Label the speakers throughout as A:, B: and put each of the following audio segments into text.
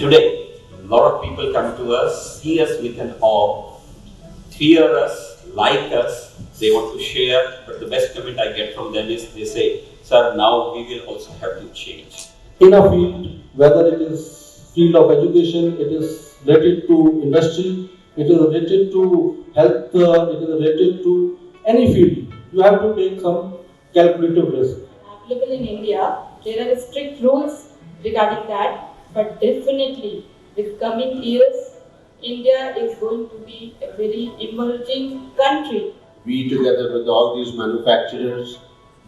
A: Today, a lot of people come to us, see us with an awe, fear us, like us, they want to share, but the best comment I get from them is they say, sir, now we will also have to change.
B: In a field, whether it is field of education, it is related to industry, it is related to health, it is related to any field, you have to take some calculative risk.
C: Available in India, there are strict rules regarding that, but definitely with coming years, India is going to be a very emerging country.
D: We together with all these manufacturers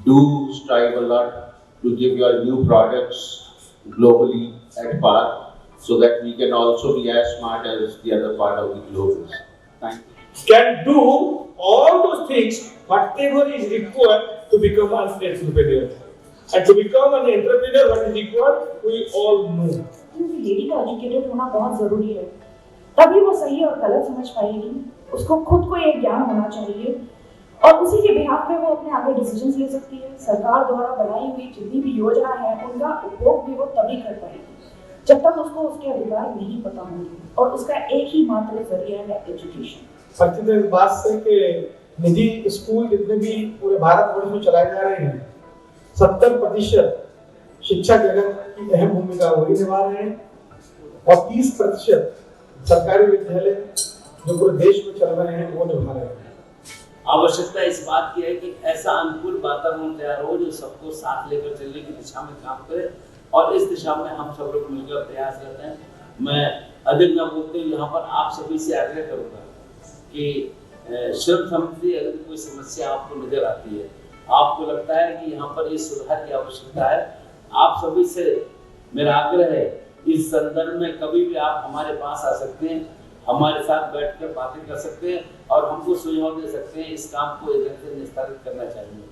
D: do strive a lot to give your new products globally at par so that we can also be as smart as the other part of the globe is. Thank you.
E: Can do all those things, whatever is required to become an entrepreneur. And to become an entrepreneur, what is required, we all know.
F: Lady का educated होना बहुत जरूरी है, तभी वो सही और गलत समझ पाएगी, उसको खुद को एक ज्ञान होना चाहिए और उसी के बिहाफ पे वो अपने आगे डिसीजंस ले सकती है। सरकार द्वारा बनाई हुई जितनी भी योजना है उनका उपयोग भी वो तभी कर पाएगी जब तक उसको उसके अधिकार नहीं पता होंगे और उसका एक ही मात्र जरिया है एजुकेशन।
E: सच्ची तो इस बात से कि निजी स्कूल जितने भी पूरे भारतवर्ष में चलाए जा रहे हैं 70% शिक्षा जगत की अहम भूमिका वही निभा रहे हैं और 30% सरकारी विद्यालय जो पूरे देश में चल रहे हैं वो निभा रहे हैं।
G: आवश्यकता इस बात की है कि ऐसा अनुकूल वातावरण तैयार हो जो सबको साथ लेकर चलने की दिशा में काम करे और इस दिशा में हम सब लोग मिलकर प्रयास करते हैं। मैं अधिक न बोलते हुए यहाँ पर आप सभी से आग्रह करूँगा कि श्रम संबंधी अगर कोई समस्या आपको नजर आती है, आपको लगता है कि यहाँ पर इस सुधार की आवश्यकता है, आप सभी से मेरा आग्रह है इस संदर्भ में कभी भी आप हमारे पास आ सकते हैं, हमारे साथ बैठकर बातें कर सकते हैं और हमको सुझाव दे सकते हैं इस काम को एक ढंग से निस्तारित करना चाहिए।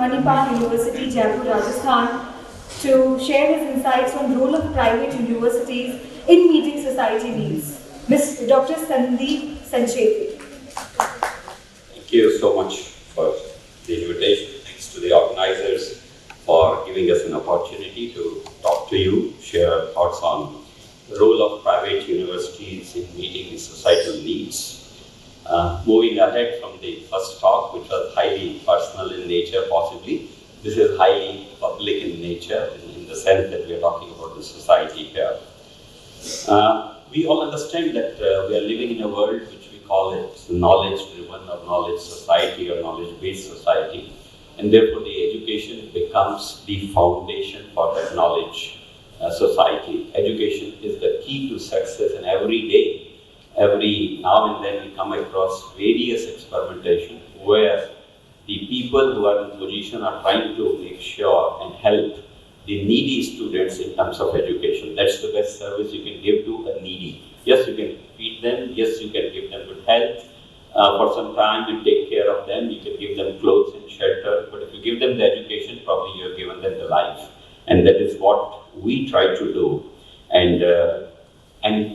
F: MANIPAL University, Jaipur, Rajasthan, to share his insights on role of private universities in meeting society needs. Dr. SANDEEP, SANCHETI.
A: Thank you so much for the invitation. Thanks to the organizers for giving us an opportunity to talk to you, share our thoughts on the role of private universities in meeting the societal needs. Moving ahead from the first talk, which was highly personal in nature possibly, this is highly public in nature in the sense that we are talking about the society here. We all understand that we are living in a world which we call it knowledge-driven or knowledge society or knowledge-based society, and therefore the education becomes the foundation for that knowledge society. Education is the key to success, and every day, every now and then we come across various experimentation where the people who are in position are trying to make sure and help the needy students in terms of education. That's the best service you can give to a needy. Yes, you can feed them. Yes, you can give them good health. for some time and take care of them. You can give them clothes and shelter, but if you give them the education, probably you have given them the life. And that is what we try to do. And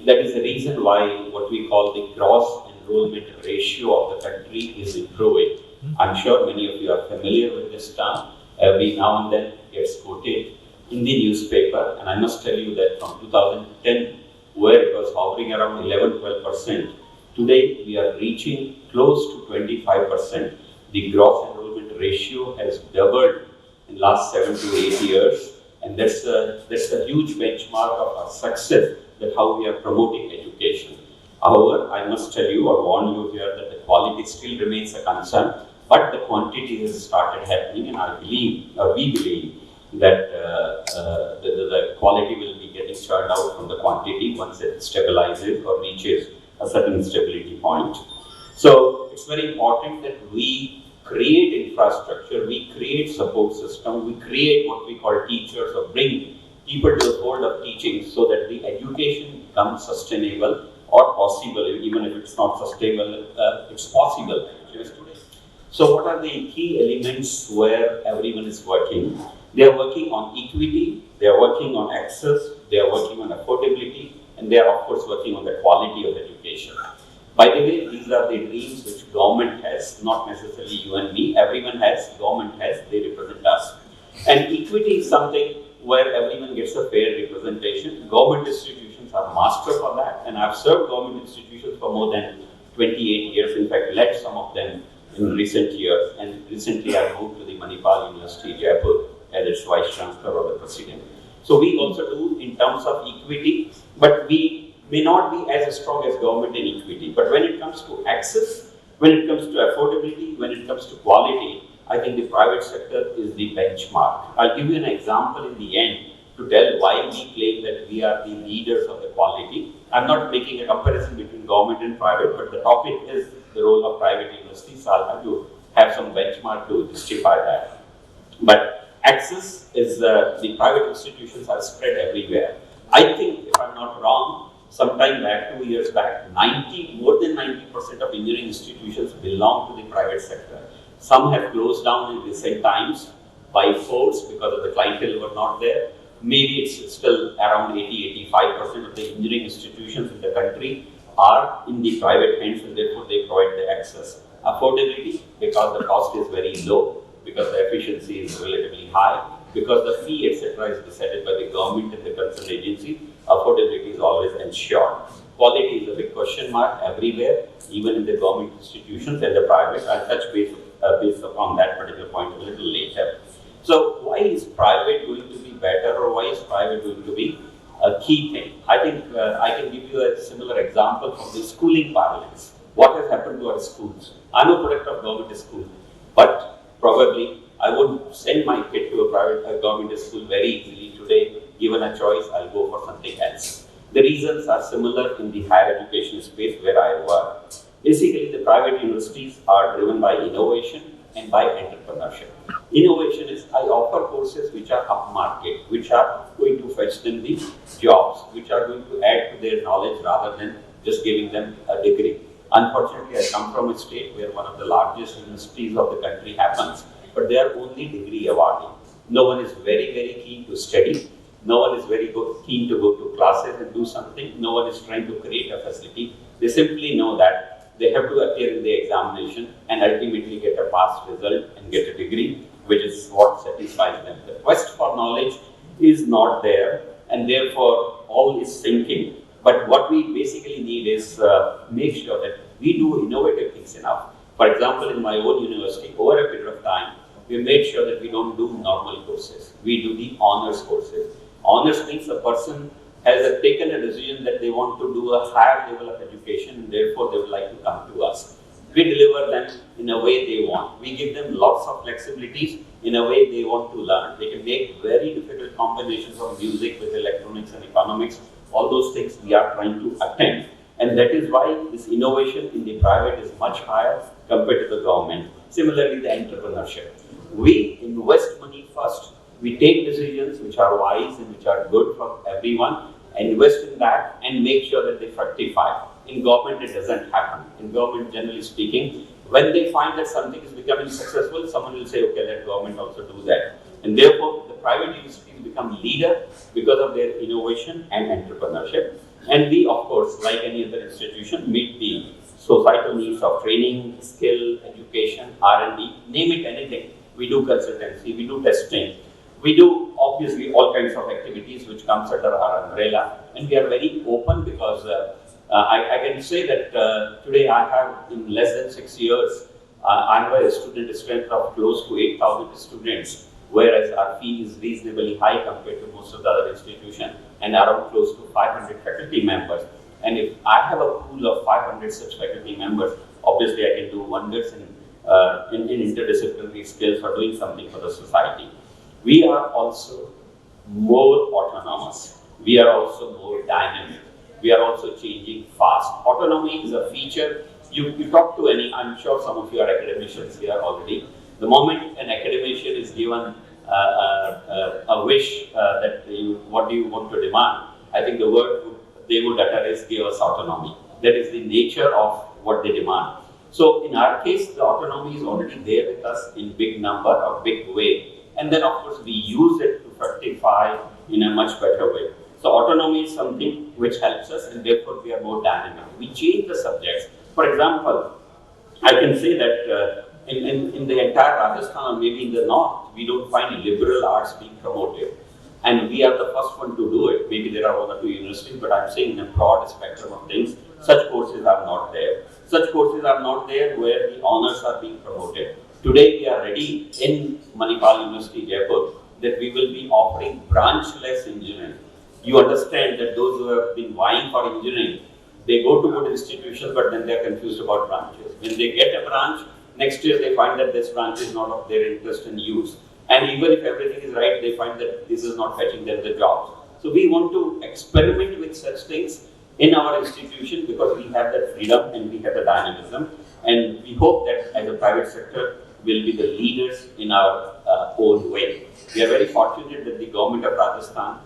A: that is the reason why what we call the gross enrollment ratio of the country is improving. I'm sure many of you are familiar with this term. Every now and then gets quoted in the newspaper, and I must tell you that from 2010, where it was hovering around 11-12%, today we are reaching close to 25%. The gross enrollment ratio has doubled in the last 7 to 8 years, and that's a huge benchmark of our success, that how we are promoting education. However, I must tell you or warn you here that the quality still remains a concern, but the quantity has started happening, and I believe, or we believe, that the quality will be getting churned out from the quantity once it stabilizes or reaches a certain stability point. So it's very important that we create infrastructure, we create support system, we create what we call teachers, or bring people to the fold of teaching so that the education becomes sustainable or possible. Even if it's not sustainable, it's possible. So what are the key elements where everyone is working? They are working on equity, they are working on access, they are working on affordability, and they are of course working on the quality of education. By the way, these are the dreams which government has, not necessarily you and me. Everyone has, government has, they represent us. And equity is something where everyone gets a fair representation. Government institutions are master for that, and I've served government institutions for more than 28 years. In fact, led some of them in recent years, and recently I moved to the Manipal University, Jaipur, as its Vice Chancellor or the President. So we also do in terms of equity, but we may not be as strong as government in equity. But when it comes to access, when it comes to affordability, when it comes to quality, I think the private sector is the benchmark. I'll give you an example in the end to tell why we claim that we are the leaders of the quality. I'm not making a comparison between government and private, but the topic is the role of private universities, so I'll have to have some benchmark to justify that. But access is, the private institutions are spread everywhere. I think, if I'm not wrong, sometime back, 2 years back, more than 90% of engineering institutions belong to the private sector. Some have closed down in recent times by force because of the clientele were not there. Maybe it's still around 80-85% of the engineering institutions in the country are in the private hands, and therefore they provide the access. Affordability, because the cost is very low, because the efficiency is relatively high, because the fee, etc., is decided by the government and the concerned agency, affordability is always ensured. Quality is a big question mark everywhere, even in the government institutions and the private. I'll touch base upon that particular point a little later. So why is private going to be better, or why is private going to be a key thing? I think I can give you a similar example from the schooling parlance. What has happened to our schools? I'm a product of government school, but probably I wouldn't send my kid to a private government school very easily today. Given a choice, I'll go for something else. The reasons are similar in the higher education space where I work. Basically, the private universities are driven by innovation and by entrepreneurship. Innovation is, I offer courses which are upmarket, which are going to fetch them the jobs, which are going to add to their knowledge rather than just giving them a degree. Unfortunately, I come from a state where one of the largest universities of the country happens, but they are only degree awarding. No one is very, very keen to study. No one is very keen to go to classes and do something. No one is trying to create a facility. They simply know that they have to appear in the examination and ultimately get a pass result and get a degree, which is what satisfies them. The quest for knowledge is not there, and therefore all is sinking. But what we basically need is make sure that we do innovative things enough. For example, in my own university, over a period of time, we made sure that we don't do normal courses. We do the honors courses. Honors means a person has taken a decision that they want to do a higher level of education, and therefore they would like to come to us. We deliver them in a way they want. We give them lots of flexibilities in a way they want to learn. They can make very difficult combinations of music with electronics and economics. All those things we are trying to attempt. And that is why this innovation in the private is much higher compared to the government. Similarly, the entrepreneurship. We invest money first. We take decisions which are wise and which are good for everyone, invest in that and make sure that they fructify. In government, it doesn't happen. In government, generally speaking, when they find that something is becoming successful, someone will say, okay, let government also do that. And therefore, the private universities become leader because of their innovation and entrepreneurship. And we, of course, like any other institution, meet the societal needs of training, skill, education, R&D, name it anything. We do consultancy, we do testing, we do obviously all kinds of activities which comes under our umbrella, and we are very open because I can say that today I have in less than 6 years, I have a student strength of close to 8,000 students, whereas our fee is reasonably high compared to most of the other institutions, and around close to 500 faculty members. And if I have a pool of 500 such faculty members, obviously I can do wonders in interdisciplinary skills or doing something for the society. We are also more autonomous. We are also more dynamic. We are also changing fast. Autonomy is a feature. You talk to any, I'm sure some of you are academicians here already. The moment an academician is given a wish that what do you want to demand, I think the word they would utter is give us autonomy. That is the nature of what they demand. So in our case, the autonomy is already there with us in big number or big way. And then of course we use it to fructify in a much better way. So autonomy is something which helps us, and therefore we are more dynamic. We change the subjects. For example, I can say that in the entire Rajasthan or maybe in the north, we don't find liberal arts being promoted. And we are the first one to do it. Maybe there are one or two universities, but I'm saying in a broad spectrum of things, such courses are not there. Such courses are not there where the honors are being promoted. Today we are ready in Manipal University, Jaipur, that we will be offering branchless engineering. You understand that those who have been vying for engineering, they go to good institutions, but then they are confused about branches. When they get a branch, next year they find that this branch is not of their interest and use. And even if everything is right, they find that this is not fetching them the jobs. So we want to experiment with such things in our institution because we have that freedom and we have the dynamism. And we hope that as a private sector, we'll be the leaders in our own way. We are very fortunate that the government of Rajasthan,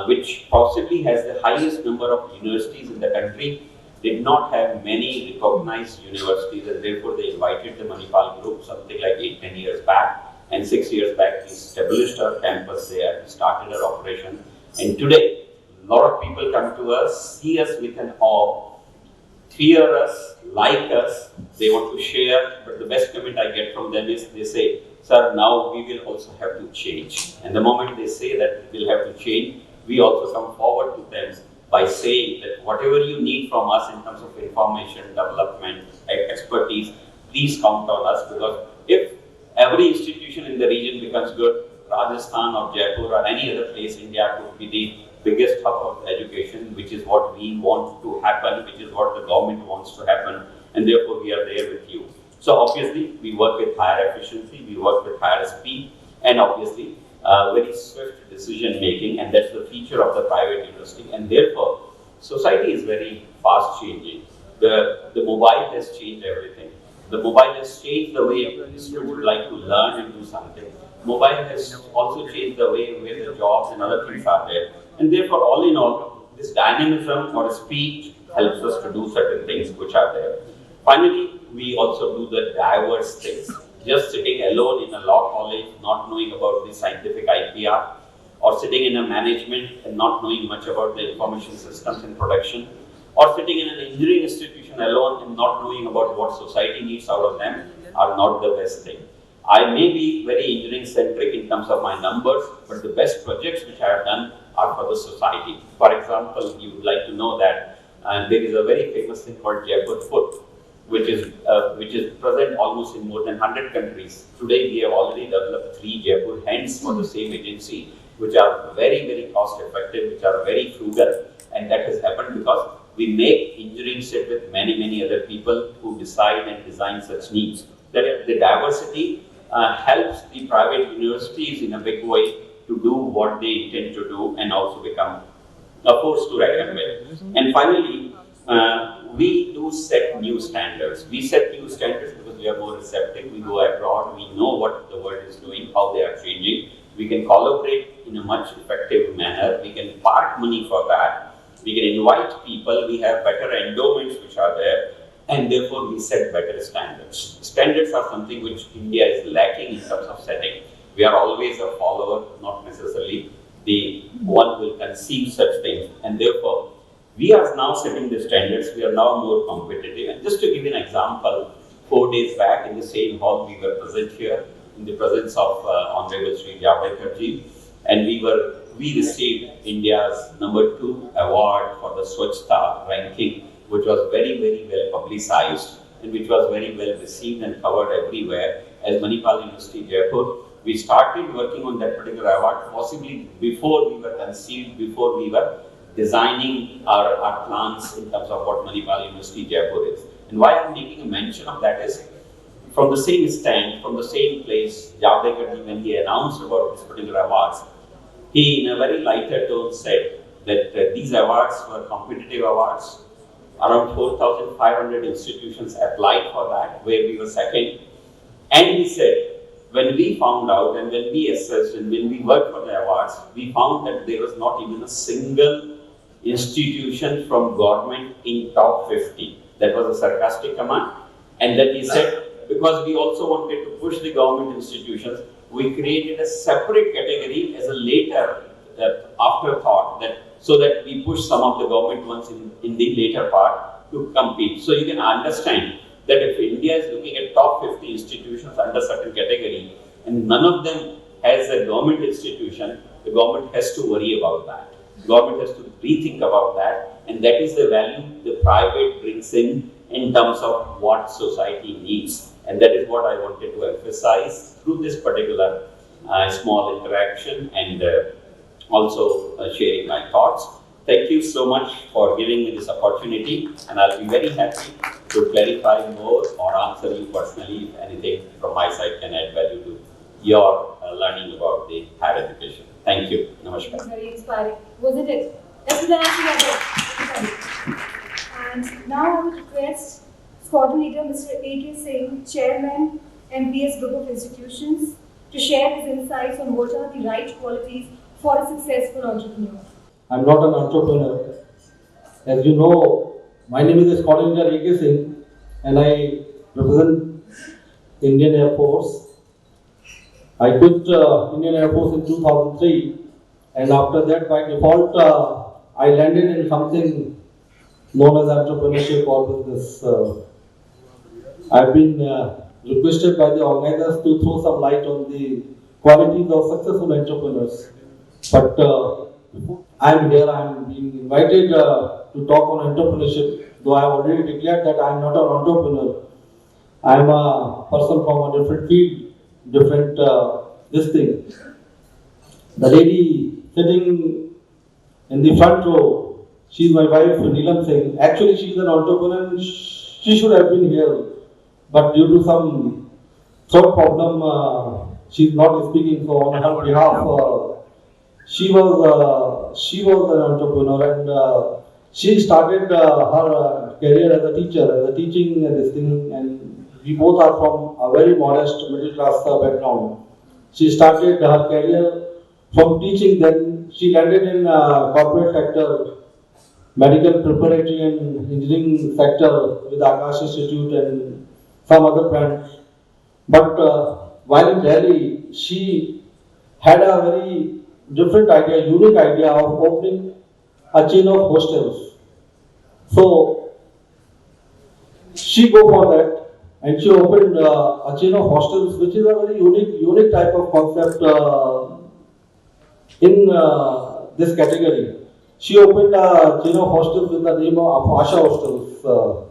A: which possibly has the highest number of universities in the country, did not have many recognized universities, and therefore they invited the Manipal group something like 8-10 years back. And 6 years back, we established our campus there, we started our operation. And today, a lot of people come to us, see us with an awe, fear us, like us, they want to share. But the best comment I get from them is they say, sir, now we will also have to change. And the moment they say that we'll have to change, we also come forward to them by saying that whatever you need from us in terms of information, development, expertise, please count on us, because if every institution in the region becomes good, Rajasthan or Jaipur or any other place in India could be the biggest hub of education, which is what we want to happen, which is what the government wants to happen, and therefore we are there with you. So obviously, we work with higher efficiency, we work with higher speed, and obviously, very swift decision making, and that's the feature of the private university, and therefore, society is very fast changing. The mobile has changed everything. The mobile has changed the way students would like to learn and do something. Mobile has also changed the way where the jobs and other things are there. And therefore, all in all, this dynamism or speech helps us to do certain things which are there. Finally, we also do the diverse things. Just sitting alone in a law college, not knowing about the scientific IPR, or sitting in a management and not knowing much about the information systems and production, or sitting in an engineering institution alone and not knowing about what society needs out of them are not the best thing. I may be very engineering centric in terms of my numbers, but the best projects which I have done are for the society. For example, you would like to know that there is a very famous thing called Jaipur Food, which is present almost in more than 100 countries. Today, we have already developed 3 Jaipur hands for the same agency, which are very, very cost effective, which are very frugal, and that has happened because we make engineering sit with many, many other people who decide and design such needs. The diversity helps the private universities in a big way to do what they intend to do and also become a force to reckon with. And finally, we do set new standards. We set new standards because we are more receptive. We go abroad. We know what the world is doing, how they are changing. We can collaborate in a much effective manner. We can park money for that. we can invite people, we have better endowments which are there, and therefore we set better standards. Standards are something which India is lacking in terms of setting. We are always a follower, not necessarily the one who will conceive such things, and therefore we are now setting the standards, we are now more competitive. And just to give you an example, 4 days back in the same hall we were present here in the presence of Honorable Shri Javadekar and we received India's #2 award for the Swachhta ranking, which was very, very well publicized and which was very well received and covered everywhere. As Manipal University, Jaipur, we started working on that particular award possibly before we were conceived, before we were designing our plans in terms of what Manipal University, Jaipur is. And why I'm making a mention of that is, from the same stand, from the same place, Javadekar, when he announced about this particular awards, he in a very lighter tone said that these awards were competitive awards. Around 4,500 institutions applied for that, where we were second. And he said, when we found out and when we assessed and when we worked for the awards, we found that there was not even a single institution from government in top 50. That was a sarcastic comment. And then he said, because we also wanted to push the government institutions, we created a separate category as a later afterthought, so that we push some of the government ones in the later part to compete. So you can understand that if India is looking at top 50 institutions under certain category and none of them has a government institution, the government has to worry about that. The government has to rethink about that, and that is the value the private brings in terms of what society needs. And that is what I wanted to emphasize through this particular small interaction and also sharing my thoughts. Thank you so much for giving me this opportunity, and I'll be very happy to clarify more or answer you personally if anything from my side can add value to your learning about the higher education. Thank you. Namaskar.
F: It's very inspiring, wasn't it? And now I would request Squadron Leader Mr. A.K. Singh, Chairman, MPS Group of Institutions, to share his insights on what are the right qualities for a successful entrepreneur.
B: I'm not an entrepreneur. As you know, my name is Squadron Leader A.K. Singh and I represent Indian Air Force. I quit Indian Air Force in 2003, and after that, by default, I landed in something known as entrepreneurship or business. I've been requested by the organizers to throw some light on the qualities of successful entrepreneurs. But I'm here, I'm being invited to talk on entrepreneurship, though I have already declared that I'm not an entrepreneur. I'm a person from a different field, different this thing. The lady sitting in the front row, she's my wife, NEELAM Singh. Actually, she's an entrepreneur. She should have been here, but due to some throat problem, she's not speaking. So on her behalf, she was an entrepreneur, and she started her career as a teacher, as a teaching this thing, and we both are from a very modest middle class background. She started her career from teaching, then she landed in corporate sector, medical preparatory and engineering sector with Akash Institute and some other brands. But while in Delhi, she had a very different idea, unique idea of opening a chain of hostels. So she go for that, and she opened a chain of hostels, which is a very unique type of concept in this category. She opened a chain of hostels with the name of Asha Hostels.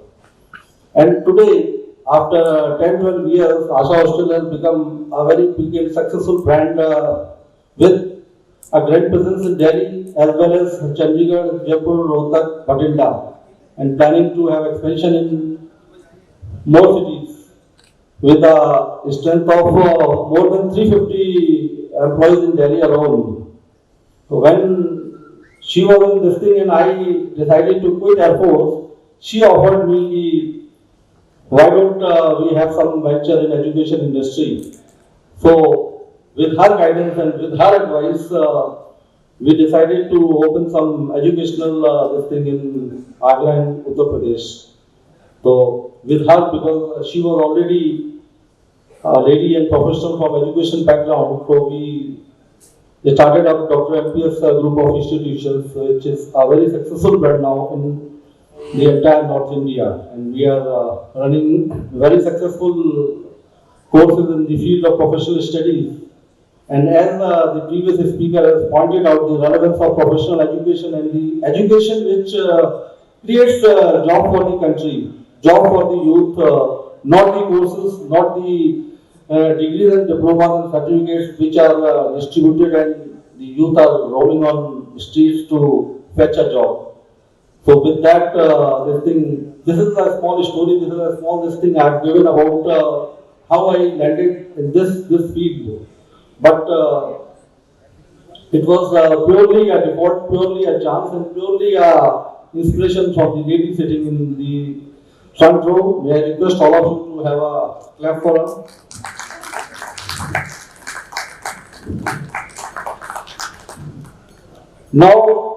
B: And today, after 10-12 years, Asha Hostel has become a very big and successful brand with a great presence in Delhi as well as Chandigarh, Jaipur, Rohtak, Bathinda, and planning to have expansion in more cities with a strength of more than 350 employees in Delhi alone. So when she was in this thing and I decided to quit Air Force, she offered me, why don't we have some venture in education industry? So with her guidance and with her advice, we decided to open some educational this thing in Agra and Uttar Pradesh. So with her, because she was already a lady and professional from education background, so we started up Dr. MPS group of institutions, which is a very successful brand now in the entire North India, and we are running very successful courses in the field of professional studies. And as the previous speaker has pointed out, the relevance of professional education and the education which creates job for the country, job for the youth, not the courses, not the degrees and diplomas and certificates which are distributed and the youth are roaming on streets to fetch a job. So with that, this is a small story, this is a small thing I have given about how I landed in this field. But it was purely a default, purely a chance, and purely a inspiration from the lady sitting in the front row. May I request all of you to have a clap for her. Now,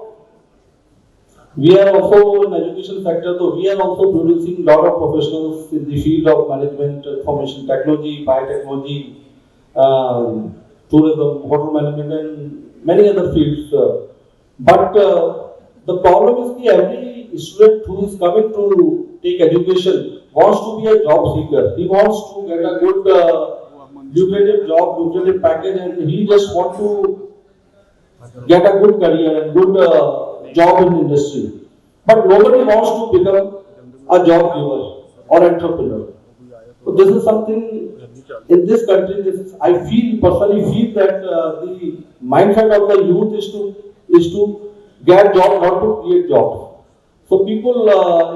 B: we are also in education sector, so we are also producing a lot of professionals in the field of management, information technology, biotechnology, tourism, hotel management, and many other fields. But the problem is that every student who is coming to take education wants to be a job seeker. He wants to get a good lucrative job, lucrative package, and he just wants to get a good career and good job in industry. But nobody wants to become a job giver or entrepreneur. So this is something in this country. I personally feel that the mindset of the youth is to get job, not to create jobs. So people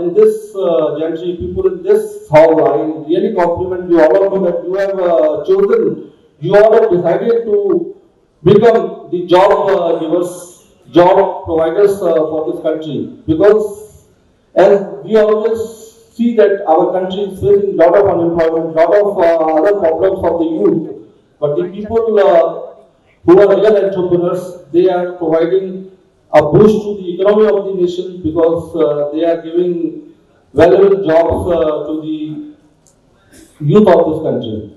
B: in this gentry, people in this hall, I really compliment you all of you that you have chosen, you all have decided to become the job givers, job providers for this country. Because as we always see that our country is facing a lot of unemployment, lot of other problems of the youth. But the people who are real entrepreneurs, they are providing a boost to the economy of the nation because they are giving valuable jobs to the youth of this country.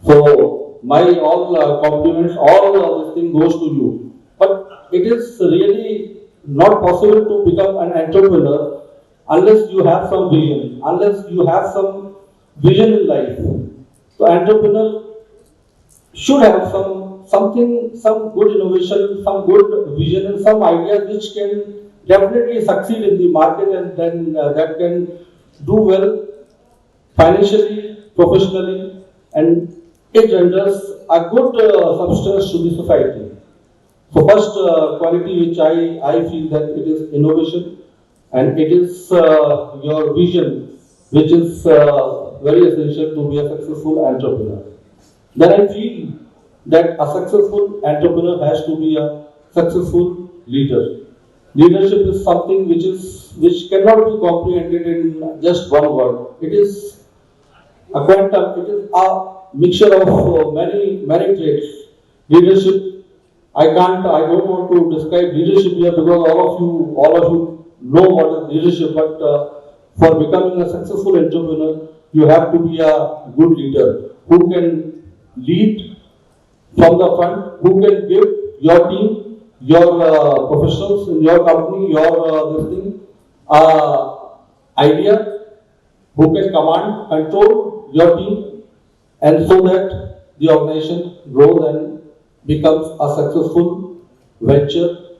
B: So my all compliments, all this thing goes to you. But it is really not possible to become an entrepreneur unless you have some vision, unless you have some vision in life. So entrepreneur should have some good innovation, some good vision, and some ideas which can definitely succeed in the market, and then that can do well financially, professionally, and it renders a good substance to the society. So first quality which I feel that it is innovation, and it is your vision which is very essential to be a successful entrepreneur. Then I feel that a successful entrepreneur has to be a successful leader. Leadership is something which cannot be comprehended in just one word. It is a quantum, it is a mixture of many traits. Leadership, I don't want to describe leadership here because all of you know what is leadership, but for becoming a successful entrepreneur, you have to be a good leader who can lead from the front, who can give your team, your professionals in your company, your idea, who can command, control your team, and so that the organization grows and becomes a successful venture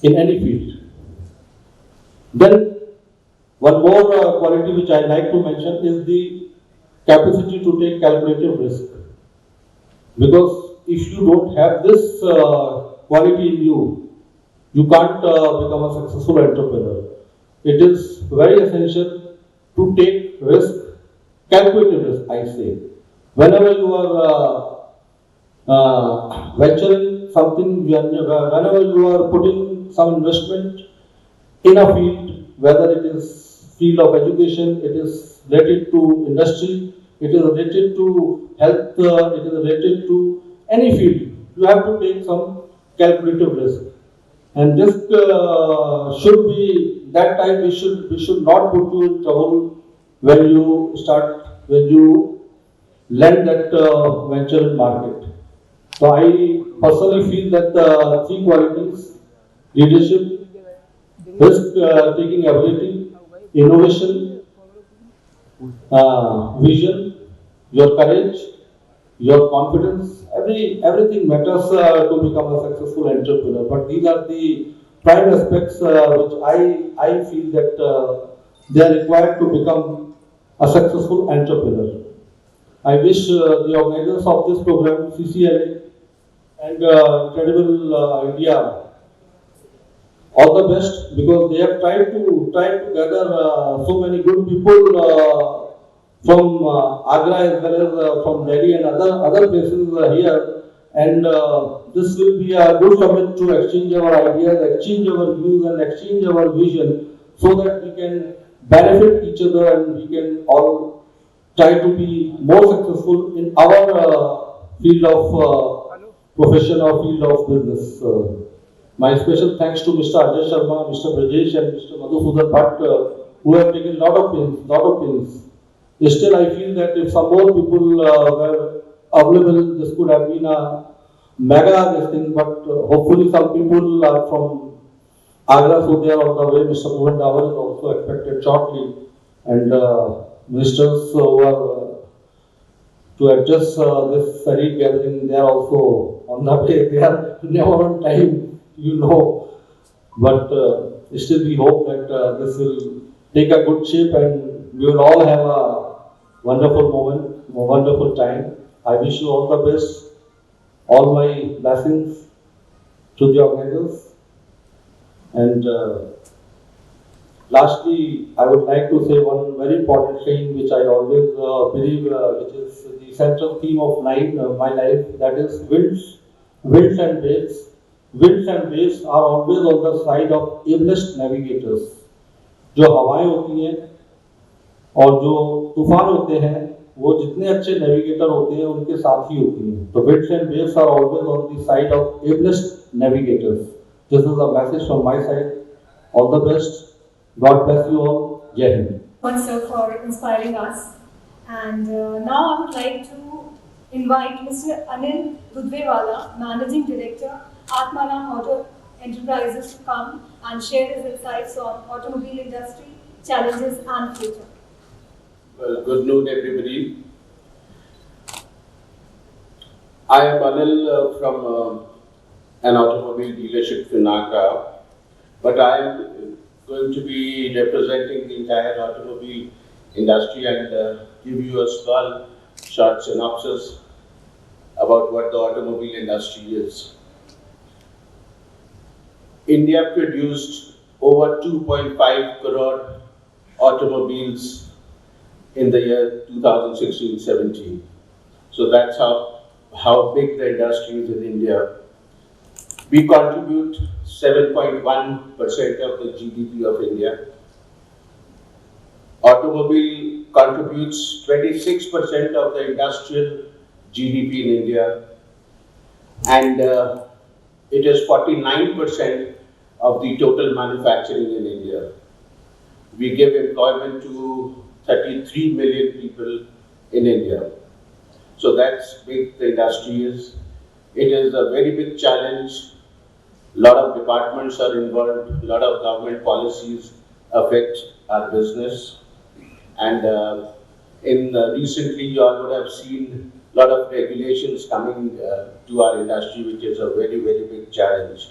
B: in any field. Then one more quality which I like to mention is the capacity to take calculative risk. Because if you don't have this quality in you, you can't become a successful entrepreneur. It is very essential to take risk, calculative risk, I say. Whenever you are venturing something, whenever you are putting some investment in a field, whether it is field of education, it is related to industry, it is related to health, it is related to any field, you have to take some calculative risk. And risk should be that time we should not put you in trouble when you lend that venture in market. So I personally feel that the three qualities: leadership, risk taking ability, innovation, vision, your courage, your confidence, everything matters to become a successful entrepreneur. But these are the prime aspects which I feel that they are required to become a successful entrepreneur. I wish the organizers of this program, CCLA and Incredible India, all the best, because they have tried to gather so many good people from Agra as well as from Delhi and other places here, and this will be a good summit to exchange our ideas, exchange our views, and exchange our vision, so that we can benefit each other and we can all try to be more successful in our field of profession or field of business. My special thanks to Mr. Ajay Sharma, Mr. Brajesh, and Mr. Madhusudan Bhatt, who have taken lot of pains. Still, I feel that if some more people were available, this could have been a mega thing. But hopefully, some people are from Agra, so they are on the way. Mr. Mohan Dawar is also expected shortly, and ministers who are to address this study gathering, they are also on the way. They are never on time. But still we hope that this will take a good shape and we will all have a wonderful moment, a wonderful time. I wish you all the best, all my blessings to the organizers. And lastly, I would like to say one very important thing which I always believe, which is the central theme of my life, that is winds and waves. Winds and waves are always on the side of ablest navigators. जो हवाएं होती हैं और जो तूफान होते हैं, वो जितने अच्छे नेविगेटर होते हैं उनके साथ ही होती हैं. तो winds and waves are always on the side of ablest navigators. This is a message from my side. All the best. God bless you all. Jai Hind.
H: Thanks, sir, for inspiring us. And now I would like to invite Mr. Anil Dudhwewala, Managing Director, Atmaram Auto Enterprises, to come and share his insights on automobile industry, challenges and future.
D: Well, good noon, everybody. I am Anil from an automobile dealership in Agra, but I am going to be representing the entire automobile industry and give you a small short synopsis about what the automobile industry is. India produced over 2.5 crore automobiles in the year 2016-17. So that's how big the industry is in India. We contribute 7.1% of the GDP of India. Automobile contributes 26% of the industrial GDP in India, and it is 49% of the total manufacturing in India. We give employment to 33 million people in India. So that's big the industry is. It is a very big challenge. A lot of departments are involved, a lot of government policies affect our business. And recently you all would have seen a lot of regulations coming to our industry, which is a very, very big challenge.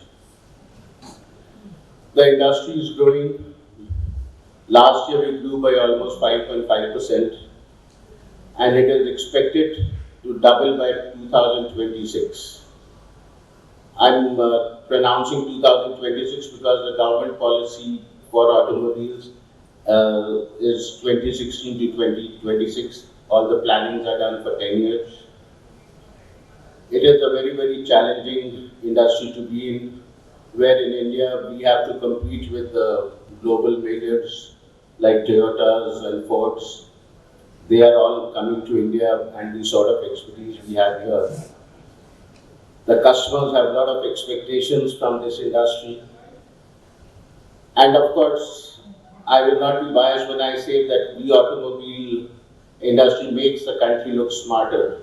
D: The industry is growing. Last year it grew by almost 5.5%, and it is expected to double by 2026. I'm pronouncing 2026 because the government policy for automobiles is 2016 to 2026. All the plannings are done for 10 years. It is a very, very challenging industry to be in, where in India we have to compete with the global majors like Toyotas and Fords. They are all coming to India, and the sort of expertise we have here. The customers have a lot of expectations from this industry. And of course, I will not be biased when I say that the automobile industry makes the country look smarter.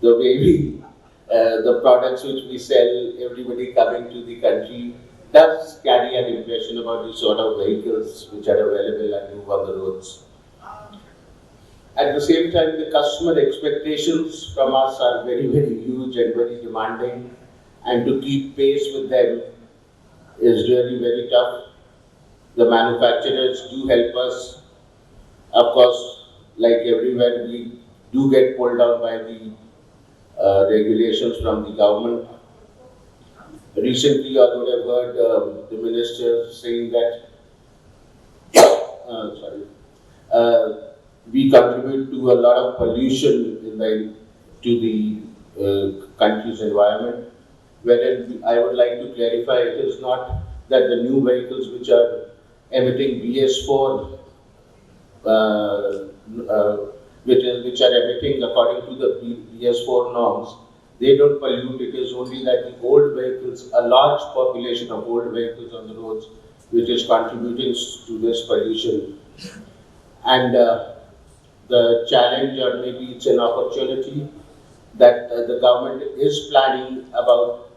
D: The way the products which we sell, everybody coming to the country does carry an impression about the sort of vehicles which are available and move on the roads. At the same time, the customer expectations from us are very, very huge and very demanding, and to keep pace with them is really very tough. The manufacturers do help us. Of course, like everywhere, we do get pulled down by the regulations from the government. Recently, I would have heard the minister saying that we contribute to a lot of pollution to the country's environment. Wherein I would like to clarify, it is not that the new vehicles which are emitting BS4, which are emitting according to the BS4 norms, they don't pollute. It is only that the old vehicles, a large population of old vehicles on the roads, which is contributing to this pollution. And the challenge, or maybe it's an opportunity, that the government is planning about.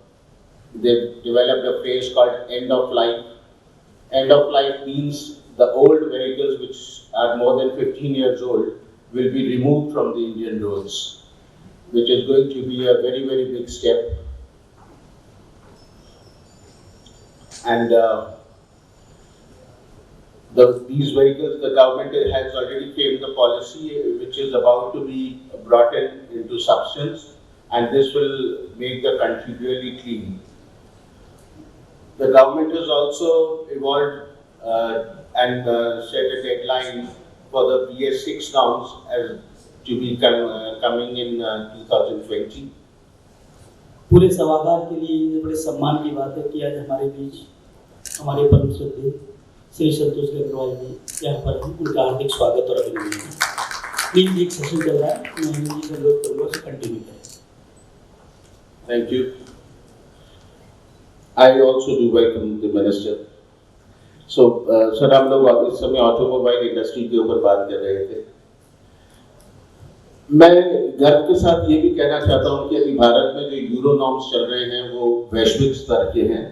D: They've developed a phrase called end of life. End of life means the old vehicles which are more than 15 years old will be removed from the Indian roads, which is going to be a very, very big step. And these vehicles, the government has already framed the policy which is about to be brought into substance, and this will make the country really clean. The government has also evolved and set a deadline for the BS6 norms as to be coming in 2020.
I: पूरे सभागार के लिए ये बड़े सम्मान की बात है कि आज हमारे बीच हमारे परम श्रद्धेय श्री संतोष गंगवार जी यहाँ पर हैं। उनका हार्दिक स्वागत और अभिनंदन। प्लीज एक सेशन चल रहा है, मैं जी से अनुरोध करूँगा उसे कंटिन्यू करें।
D: Thank you. I also do welcome the minister. So, sir हम लोग इस समय ऑटोमोबाइल इंडस्ट्री के ऊपर बात कर रहे थे। मैं गर्व के साथ ये भी कहना चाहता हूँ कि अभी भारत में जो यूरो नॉर्म्स चल रहे हैं वो वैश्विक स्तर के हैं।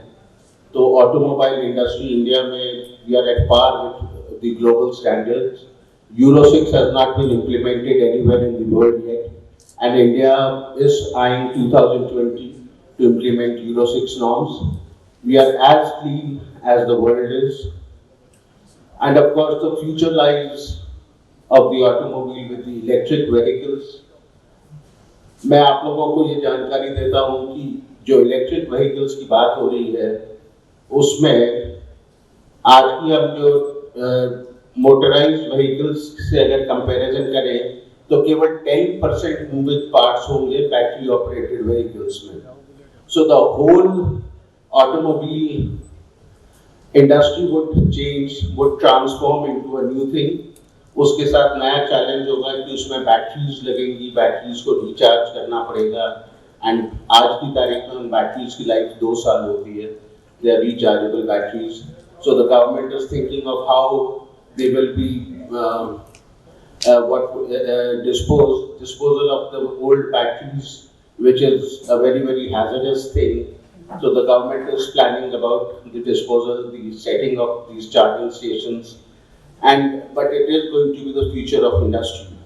D: तो ऑटोमोबाइल इंडस्ट्री इंडिया में we are at par with the global standards. Euro 6 has not been implemented anywhere in the world yet, and India is eyeing 2020 to implement Euro 6 norms. We are as clean as the world is, and of course the future lies of the automobile with the electric vehicles. मैं आप लोगों को ये जानकारी देता हूँ कि जो इलेक्ट्रिक व्हीकल्स की बात हो रही है उसमें आज की हम जो मोटराइज्ड व्हीकल्स से अगर कंपैरिजन करें तो केवल 10% मूविंग पार्ट्स होंगे बैटरी ऑपरेटेड व्हीकल्स में। So the whole automobile industry would transform into a new thing. उसके साथ नया चैलेंज होगा कि उसमें बैटरीज लगेंगी, बैटरीज को रिचार्ज करना पड़ेगा, एंड आज की तारीख में उन बैटरीज की लाइफ 2 साल होती है। They are rechargeable batteries. So the government is thinking of how they will be disposal of the old batteries, which is a very, very hazardous thing. So the government is planning about the disposal, the setting of these charging stations, but it is going to be the future of industry.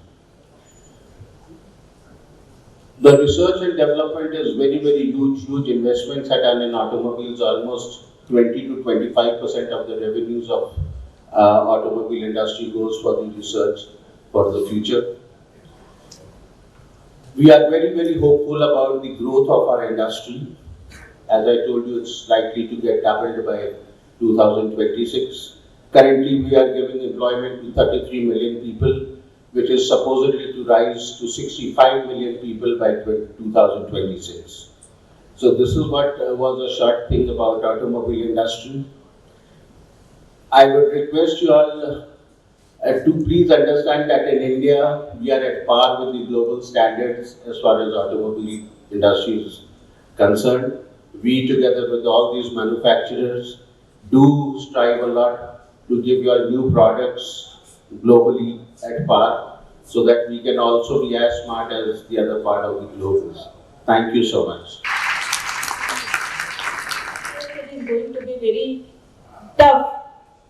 D: The research and development is very, very huge investments are done in automobiles. Almost 20 to 25% of the revenues of automobile industry goes for the research for the future. We are very, very hopeful about the growth of our industry. As I told you, it's likely to get doubled by 2026. Currently, we are giving employment to 33 million people, which is supposedly to rise to 65 million people by 2026. So this is what was a short thing about automobile industry. I would request you all to please understand that in India, we are at par with the global standards as far as automobile industry is concerned. We together with all these manufacturers do strive a lot to give you all new products globally at par so that we can also be as smart as the other part of the globe is. Thank you so much.
C: It is going to be very tough,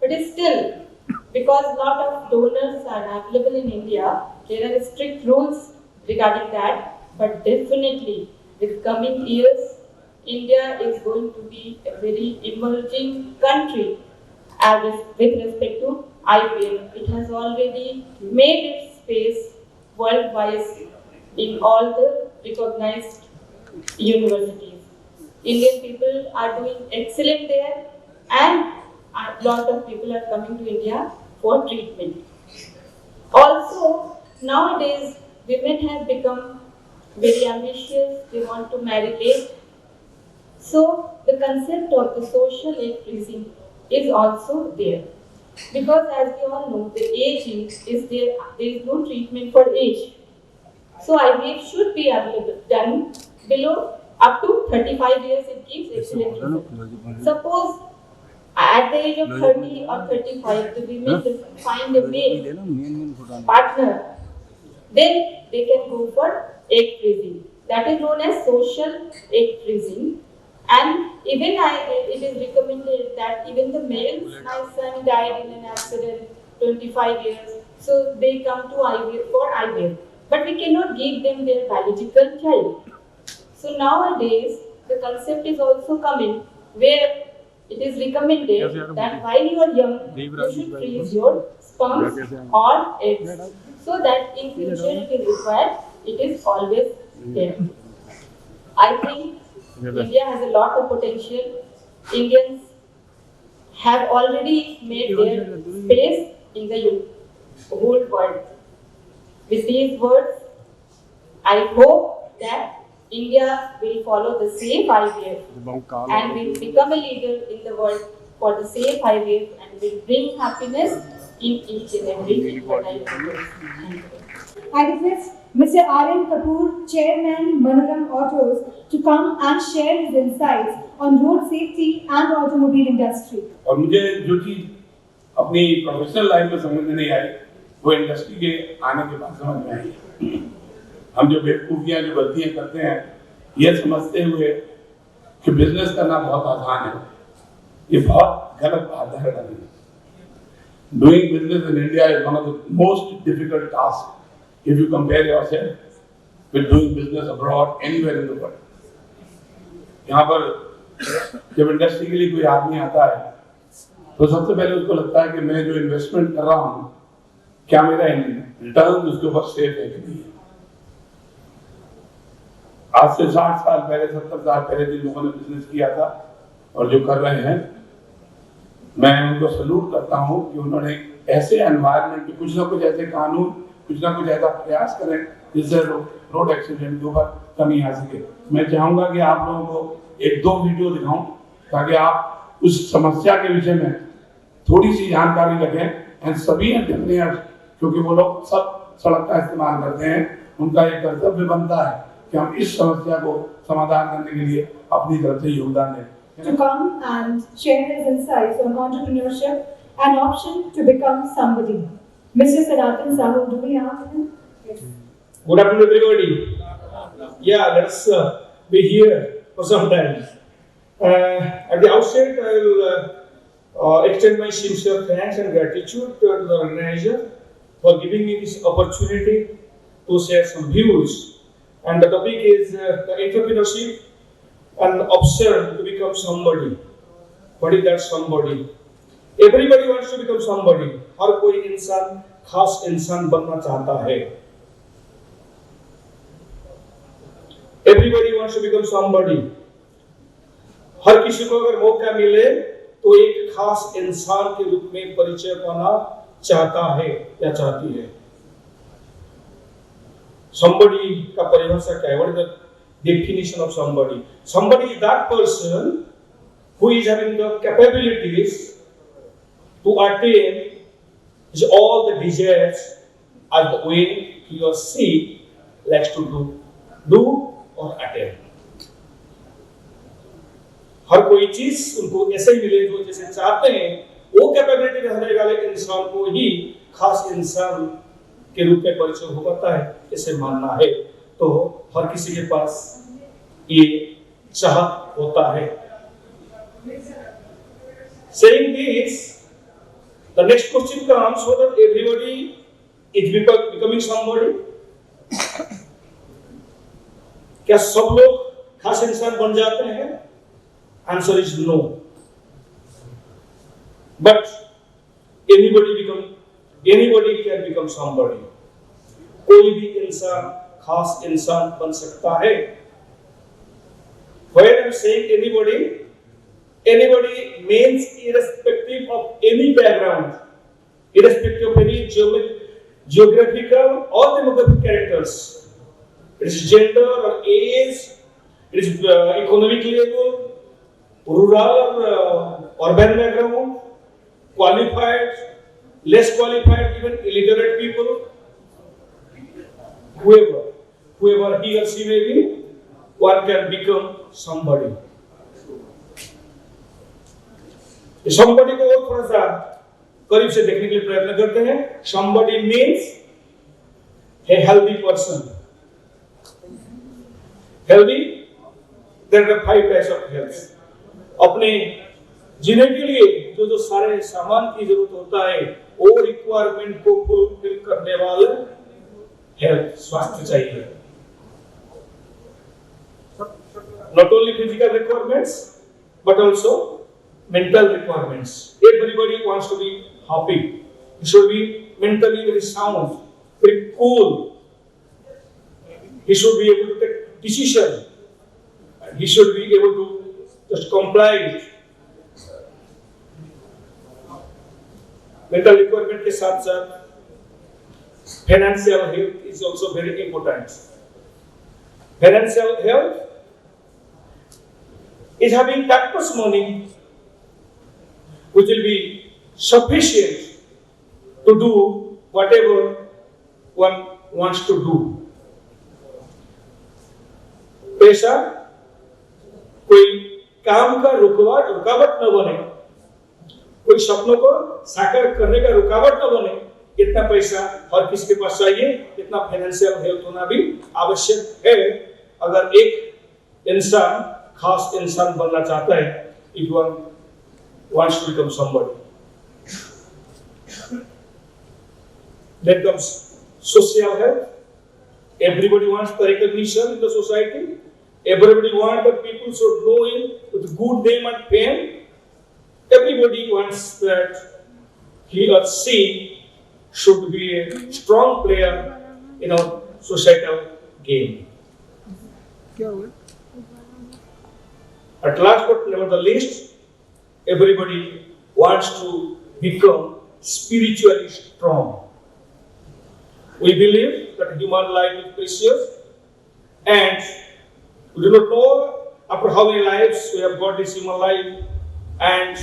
C: but it's still, because a lot of donors are available in India, there are strict rules regarding that, but definitely with coming years, India is going to be a very emerging country with respect to IVF. It has already made its space worldwide in all the recognized universities. Indian people are doing excellent there, and a lot of people are coming to India for treatment. Also, nowadays, women have become very ambitious, they want to marry late. So, the concept of the social egg freezing is also there. Because as we all know, the aging is there is no treatment for age. So, IVF should be available, done below up to 35 years, it gives excellent result. Suppose at the age of 30 or 35, the women find a male partner, then they can go for egg freezing. That is known as social egg freezing. And even it is recommended that even the males, my son died in an accident 25 years, so they come to IVF for IVF. But we cannot give them their biological child. So nowadays, the concept is also coming where it is recommended that while you are young, you should freeze your sperms or eggs, so that in future it is required, it is always there. I think India has a lot of potential. Indians have already made their space in the whole world. With these words, I hope that India will follow the safe IVF and will become a leader in the world for the safe IVF and will bring happiness in each and every life.
H: I request Mr. R.N. Kapoor, Chairman, Manoram Autos, to come and share his insights on road safety and automobile industry.
J: और मुझे जो चीज अपनी professional life में समझ में नहीं आई, वो इंडस्ट्री के आने के बाद समझ में आई। हम जो बेवकूफियां, जो गलतियां करते हैं, ये समझते हुए कि बिजनेस करना बहुत आसान है, ये बहुत गलत धारणा है। Doing business in India is one of the most difficult tasks if you compare yourself with doing business abroad anywhere in the world. यहाँ पर जब इंडस्ट्री के लिए कोई आदमी आता है, तो सबसे पहले उसको लगता है कि मैं जो इन्वेस्टमेंट कर रहा हूँ, क्या मेरा रिटर्न उसके ऊपर सेफ है कि नहीं है। आज से 60 साल पहले, 70 साल पहले जिन लोगों ने बिजनेस किया था और जो कर रहे हैं, मैं उनको सलूट करता हूं कि उन्होंने ऐसे एनवायरनमेंट में कुछ ना कुछ ऐसे कानून, कुछ ना कुछ ऐसा प्रयास करें जिससे रोड एक्सीडेंट के ऊपर कमी आ सके। मैं चाहूंगा कि आप लोगों को 1-2 वीडियो दिखाऊं ताकि आप उस समस्या के विषय में थोड़ी सी जानकारी रखें। एंड सभी एंटरप्रेन्योर्स, क्योंकि वो लोग सब सड़क का इस्तेमाल करते हैं, उनका एक कर्तव्य बनता है कि हम इस समस्या को समाधान करने के लिए अपनी तरफ से योगदान दें।
H: To come and share his insights on entrepreneurship and option to become somebody. Mr. Sanatan Sahu, do we have him? Yes.
E: Good afternoon, everybody. Yeah, let's be here for some time. At the outset, I will extend my sincere thanks and gratitude to the organizer for giving me this opportunity to share some views. And the topic is the entrepreneurship and option to become somebody. What is that somebody? Everybody wants to become somebody. हर कोई इंसान खास इंसान बनना चाहता है. Everybody wants to become somebody. हर किसी को अगर मौका मिले तो एक खास इंसान के रूप में परिचय पाना चाहता है या चाहती है. Somebody का परिभाषा क्या है? What is the definition of somebody? Somebody is that person who is having the capabilities to attain all the desires as the way he or she likes to do or attain. हर कोई चीज उनको ऐसे ही मिले जो जैसे चाहते हैं, वो कैपेबिलिटी रखने वाले इंसान को ही खास इंसान के रूप में परिचय हो पाता है, ऐसे मानना है। तो हर किसी के पास ये चाहत होता है। Saying this, the next question comes whether everybody is becoming somebody. क्या सब लोग खास इंसान बन जाते हैं? Answer is no. But anybody can become somebody. कोई भी इंसान खास इंसान बन सकता है। When I am saying anybody means irrespective of any background, irrespective of any geographical or demographic characters. It is gender or age, it is economic level, rural or urban background, qualified, less qualified, even illiterate people, whoever he or she may be, one can become somebody. Somebody को और थोड़ा सा करीब से देखने के लिए प्रयत्न करते हैं। Somebody means a healthy person. Healthy, there are 5 types of health. अपने जीने के लिए जो सारे सामान की जरूरत होता है, वो रिक्वायरमेंट को फुलफिल करने वाले हेल्थ, स्वास्थ्य चाहिए। Not only physical requirements, but also mental requirements. Everybody wants to be happy. He should be mentally very sound, very cool. He should be able to take decision. He should be able to just comply. Mental requirement के साथ साथ financial health is also very important. Financial health is having that much money which will be sufficient to do whatever one wants to do. पैसा कोई काम का रुकावट न बने, कोई सपनों को साकार करने का रुकावट न बने, इतना पैसा हर किसी के पास चाहिए, इतना फाइनेंशियल हेल्थ होना भी आवश्यक है। अगर एक इंसान खास इंसान बनना चाहता है, if one wants to become somebody. Then comes social health. Everybody wants the recognition in the society. Everybody wants that people should know him with good name and fame. Everybody wants that he or she should be a strong player in our societal game. At last but never the least, everybody wants to become spiritually strong. We believe that human life is precious, and we do not know after how many lives we have got this human life, and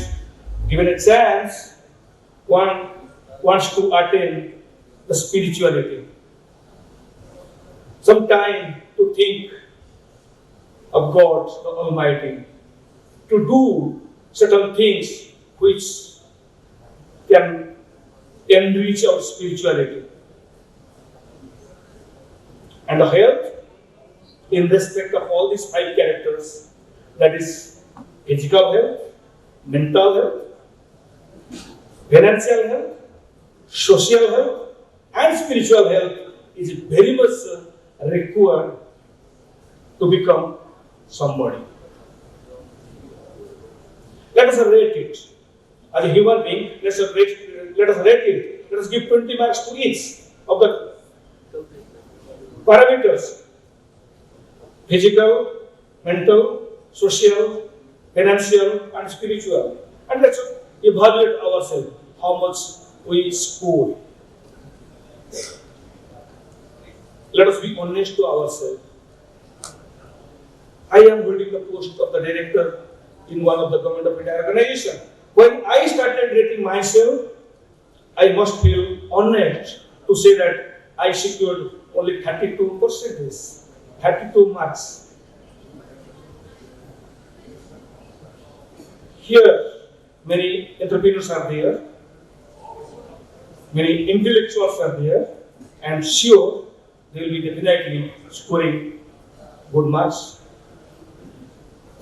E: given a chance, one wants to attain the spirituality. Some time to think of God, the Almighty, to do certain things which can enrich our spirituality. And the health, in respect of all these 5 characters, that is physical health, mental health, financial health, social health, and spiritual health, is very much required to become somebody. Let us rate it. As a human being, let us rate it. Let us give 20 marks to each of the parameters: physical, mental, social, financial, and spiritual. And let's evaluate ourselves how much we score. Let us be honest to ourselves. I am holding the post of the director in one of the government of India organization. When I started rating myself, I must feel honored to say that I secured only 32%, 32 marks. here many entrepreneurs are there, many intellectuals are there, and sure they will be definitely scoring good marks.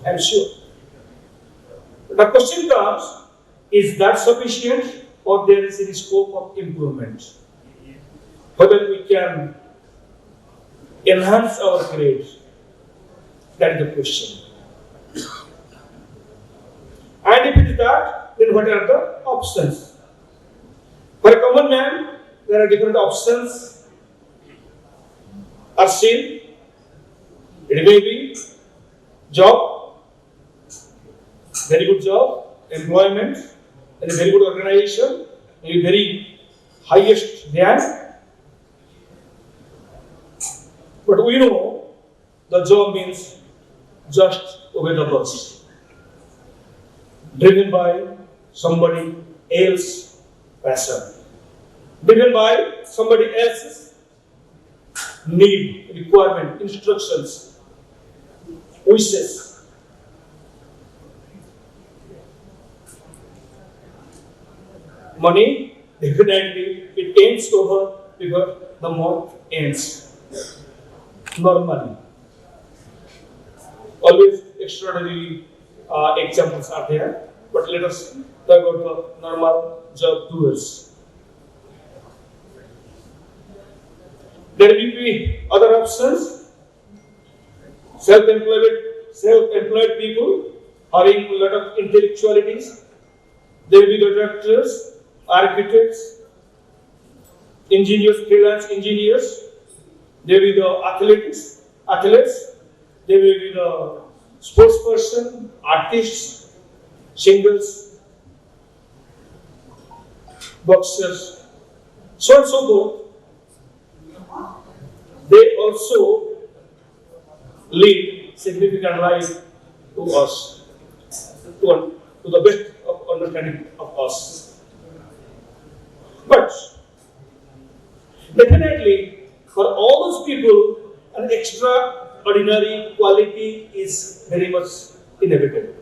E: I am sure. The question comes, is that sufficient or there is any scope of improvement? Whether we can enhance our grade, that is the question. And if it is that, then what are the options? For a common man, there are different options are seen. It may be job, very good job, employment, in a very good organization, maybe very highest rank. But we know the job means just obey the boss, driven by somebody else's passion, driven by somebody else's need, requirement, instructions, wishes. Money, definitely, it ends over because the month ends. Normally. Always extraordinary examples are there, but let us talk about the normal job doers. There will be other options. Self-employed people having a lot of intellectualities. There will be the doctors, architects, engineers, freelance engineers. There will be the athletes. There will be the sports person, artists, singers, boxers, so on and so forth. They also lead significant life to us, to the best of understanding of us. But definitely, for all those people, an extraordinary quality is very much inevitable.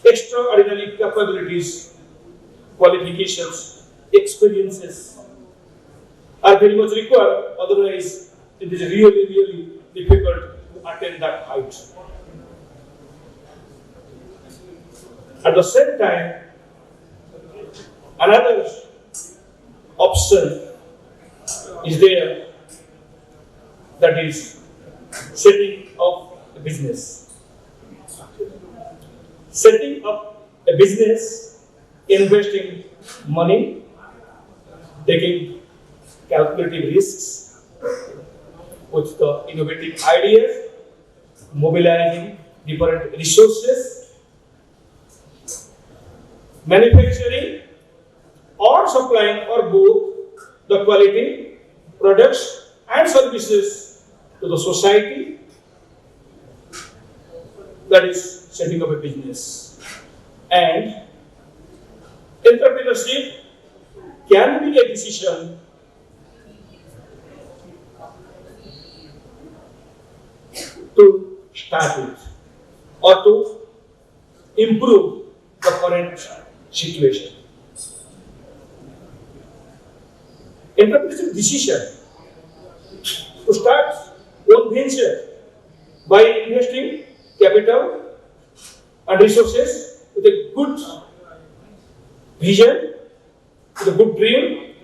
E: Extraordinary capabilities, qualifications, experiences are very much required, otherwise it is really, really difficult to attain that height. At the same time, another option is there, that is setting up a business. Setting up a business, investing money, taking calculated risks with the innovative ideas, mobilizing different resources, manufacturing or supplying or both the quality products and services to the society, that is setting up a business. And entrepreneurship can be a decision to start it or to improve the current situation. Entrepreneurship decision to start one venture by investing capital and resources with a good vision, with a good dream,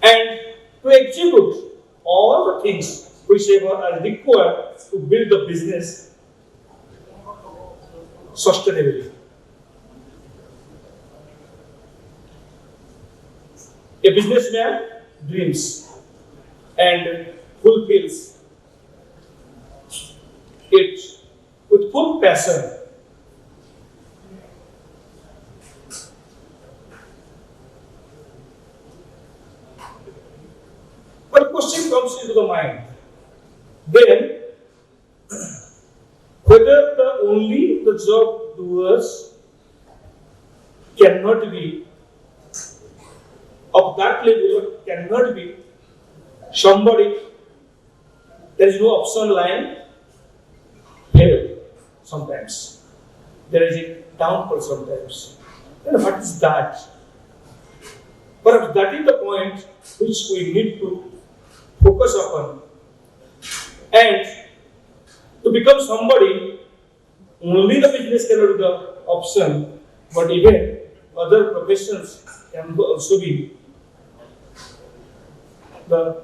E: and to execute all the things whichever are required to build the business sustainably. A businessman dreams and fulfills it with full passion. But a question comes into the mind, then whether only the job doers cannot be of that level, cannot be somebody, there is no option line, fail sometimes. there is a downfall sometimes. And what is that? Perhaps that is the point which we need to focus upon. And to become somebody, only the business cannot be the option, but even other professions can also be the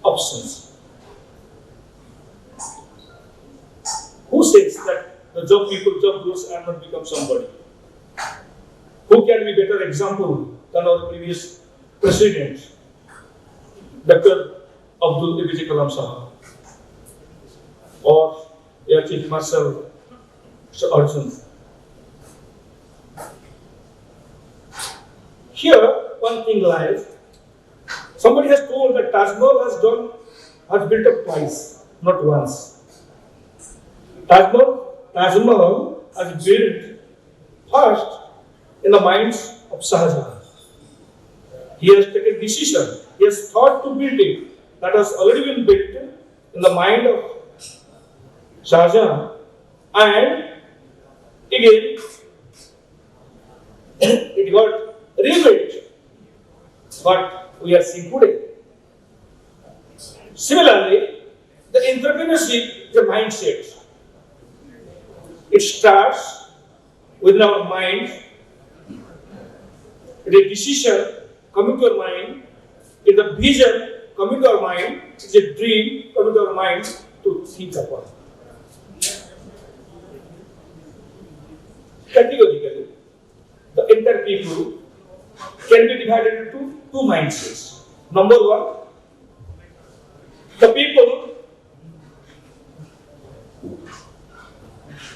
E: options. Who says that the job groups and not become somebody? Who can be better example than our previous president, Dr. Abdul APJ Kalam Sahab, or Air Chief Marshal Arjun? Here, one thing lies. Somebody has told that Taj Mahal has built up twice, not once. Taj Mahal has built first in the minds of Shah Jahan. He has taken decision. He has thought to build it. That has already been built in the mind of Shah Jahan. And again, it got rebuilt. But we are seeing today. Similarly, the entrepreneurship is a mindset. It starts within our mind. It is a decision coming to our mind. It is a vision coming to our mind. It is a dream coming to our mind to think upon. Categorically, the entire people can be divided into two mindsets. Number one, the people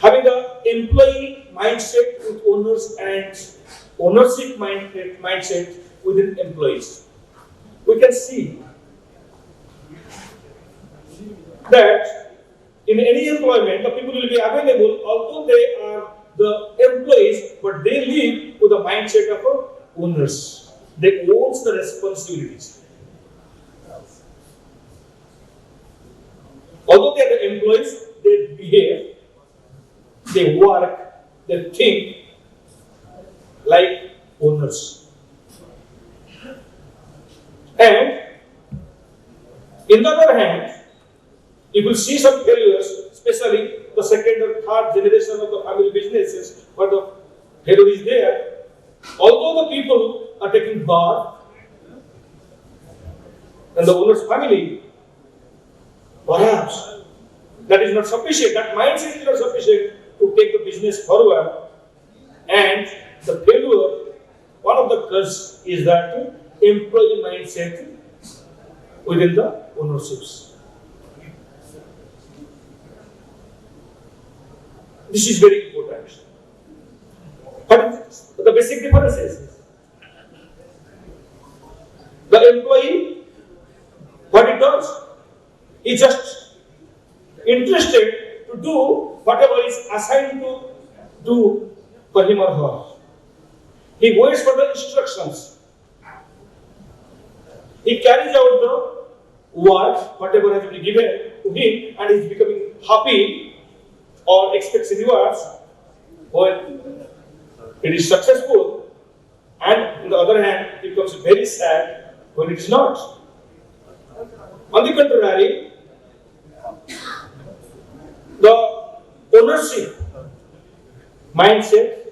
E: having the employee mindset with owners and ownership mindset within employees. We can see that in any employment, the people will be available, although they are the employees, but they live with the mindset of owners. They own the responsibilities. Although they are the employees, they behave, they work, they think like owners. And in the other hand, you will see some failures, especially the second or third generation of the family businesses, where the failure is there. Although the people are taking part and the owner's family, perhaps that is not sufficient, that mindset is not sufficient to take the business forward. And the failure, one of the causes is that employee mindset within the ownerships. This is very important. But the basic difference is the employee, what he does, he just interested to do whatever is assigned to do for him or her. He waits for the instructions. He carries out the work, whatever has been given to him, and he is becoming happy or expects rewards when it is successful, and on the other hand, it becomes very sad when it is not. On the contrary, the ownership mindset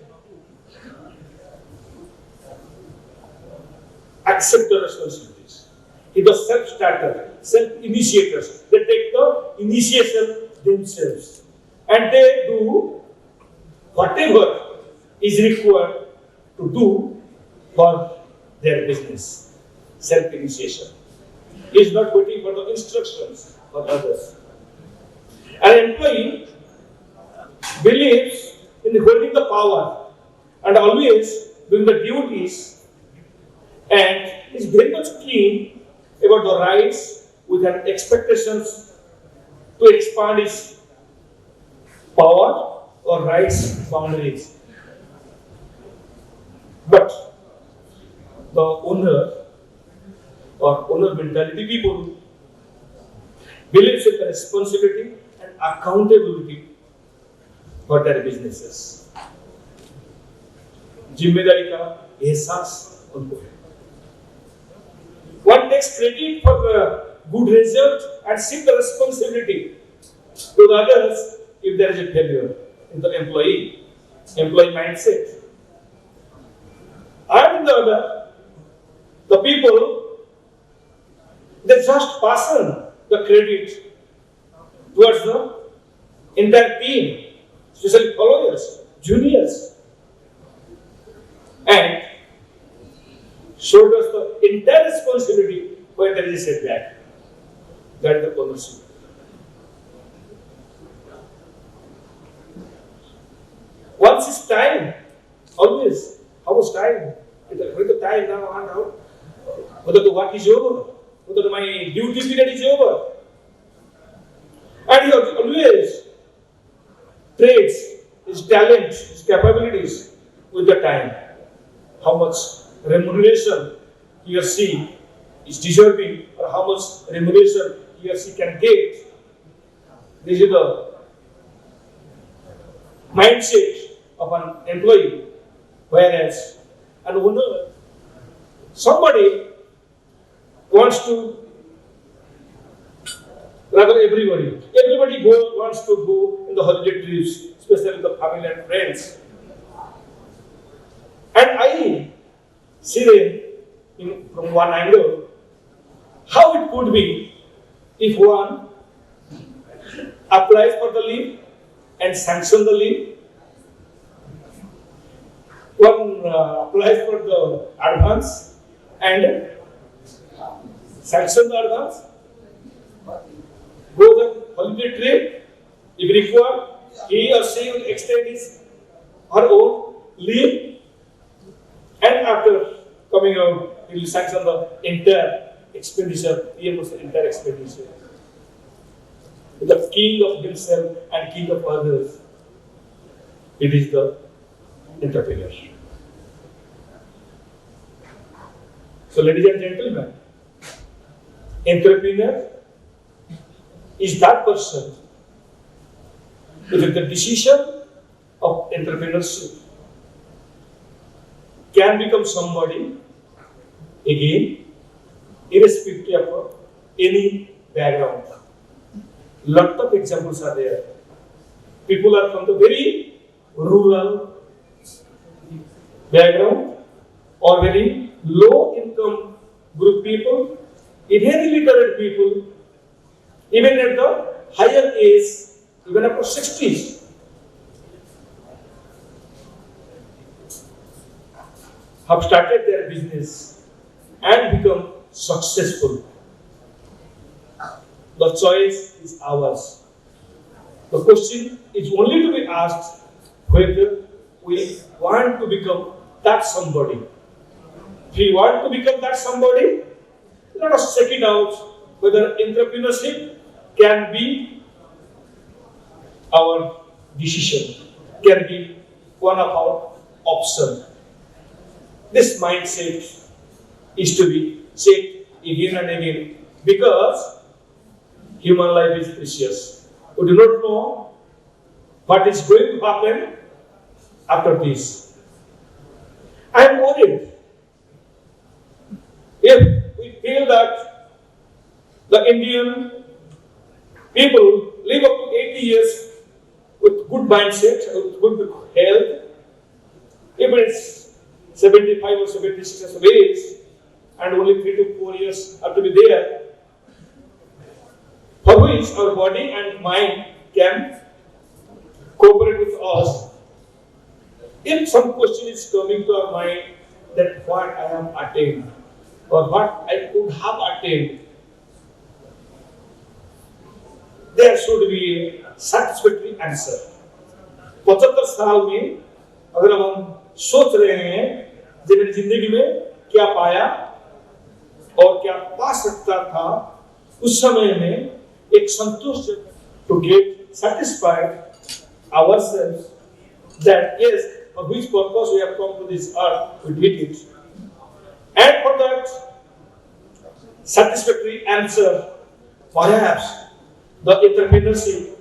E: accept the responsibilities. It is self-starter, self-initiators. They take the initiation themselves. And they do whatever is required to do for their business. Self-initiation. He is not waiting for the instructions of others. An employee believes in holding the power and always doing the duties, and is very much keen about the rights with an expectations to expand his power or rights boundaries. But the owner or owner mentality people believes in the responsibility and accountability for their businesses. जिम्मेदारी का एहसास उनको है. One takes credit for the good result and seek the responsibility to the others if there is a failure in the employee mindset. And in the other, the people, they just pass on the credit towards the entire team, especially followers, juniors, and shoulders the entire responsibility when there is a setback. That is the ownership. Once is time, always. How was time? With the time now and now. Whether the work is over, whether my duty period is over. And he always trades his talent, his capabilities with the time. How much remuneration he or she is deserving, or how much remuneration he or she can get. This is the mindset of an employee. Whereas an owner, somebody wants to, rather everybody wants to go in the holiday trips, especially the family and friends. And I see them from one angle, how it could be if one applies for the leave and sanction the leave. One applies for the advance and sanction the advance, goes on holiday trip. If required, he or she will extend his her own leave, and after coming out, he will sanction the entire expenditure, the entire expenditure. The king of himself and king of others, it is the entrepreneur. So, ladies and gentlemen, entrepreneur is that person who with the decision of entrepreneurship can become somebody again, irrespective of any background. Lot of examples are there. People are from the very rural background or very low income group people, very literate people, even at the higher age, even after 60s. Have started their business and become successful. The choice is ours. The question is only to be asked whether we want to become that somebody. If we want to become that somebody, let us check it out whether entrepreneurship can be our decision, can be one of our options. This mindset is to be checked again and again because human life is precious. We do not know what is going to happen after this. I am worried if we feel that the Indian people live up to 80 years with good mindset, with good health, if it's 75 or 76 years of age, and only 3 to 4 years have to be there, for which our body and mind can cooperate with us. If some question is coming to our mind that what I am attained or what I could have attained, there should be a satisfactory answer. 75 साल में अगर हम सोच रहे हैं कि मैंने जिंदगी में क्या पाया और क्या पा सकता था, उस समय में एक संतोष to get satisfied ourselves that yes, for which purpose we have come to this earth, we did it. And for that satisfactory answer, perhaps the entrepreneurship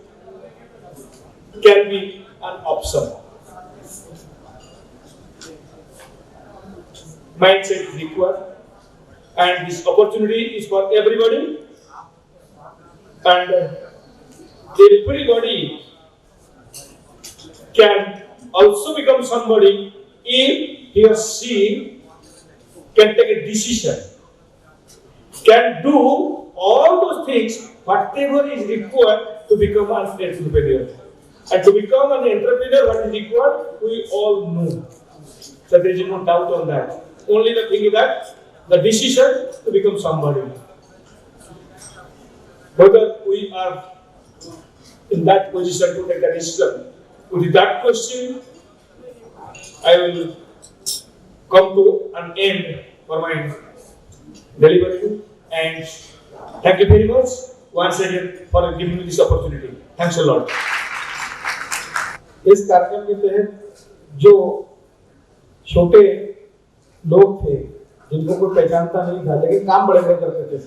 E: can be an option. Mindset is required, and this opportunity is for everybody, and everybody can also become somebody if he or she can take a decision, can do all those things, whatever is required to become an entrepreneur. And to become an entrepreneur, what is required, we all know. So there is no doubt on that. Only the thing is that the decision to become somebody. Whether we are in that position to take the decision. With that question, I will come to an end for my delivery, and thank you very much once again for giving me this opportunity. Thanks a lot. इस कार्यक्रम के तहत जो छोटे लोग थे जिनको कोई पहचानता नहीं था लेकिन काम बड़े बड़े करते थे,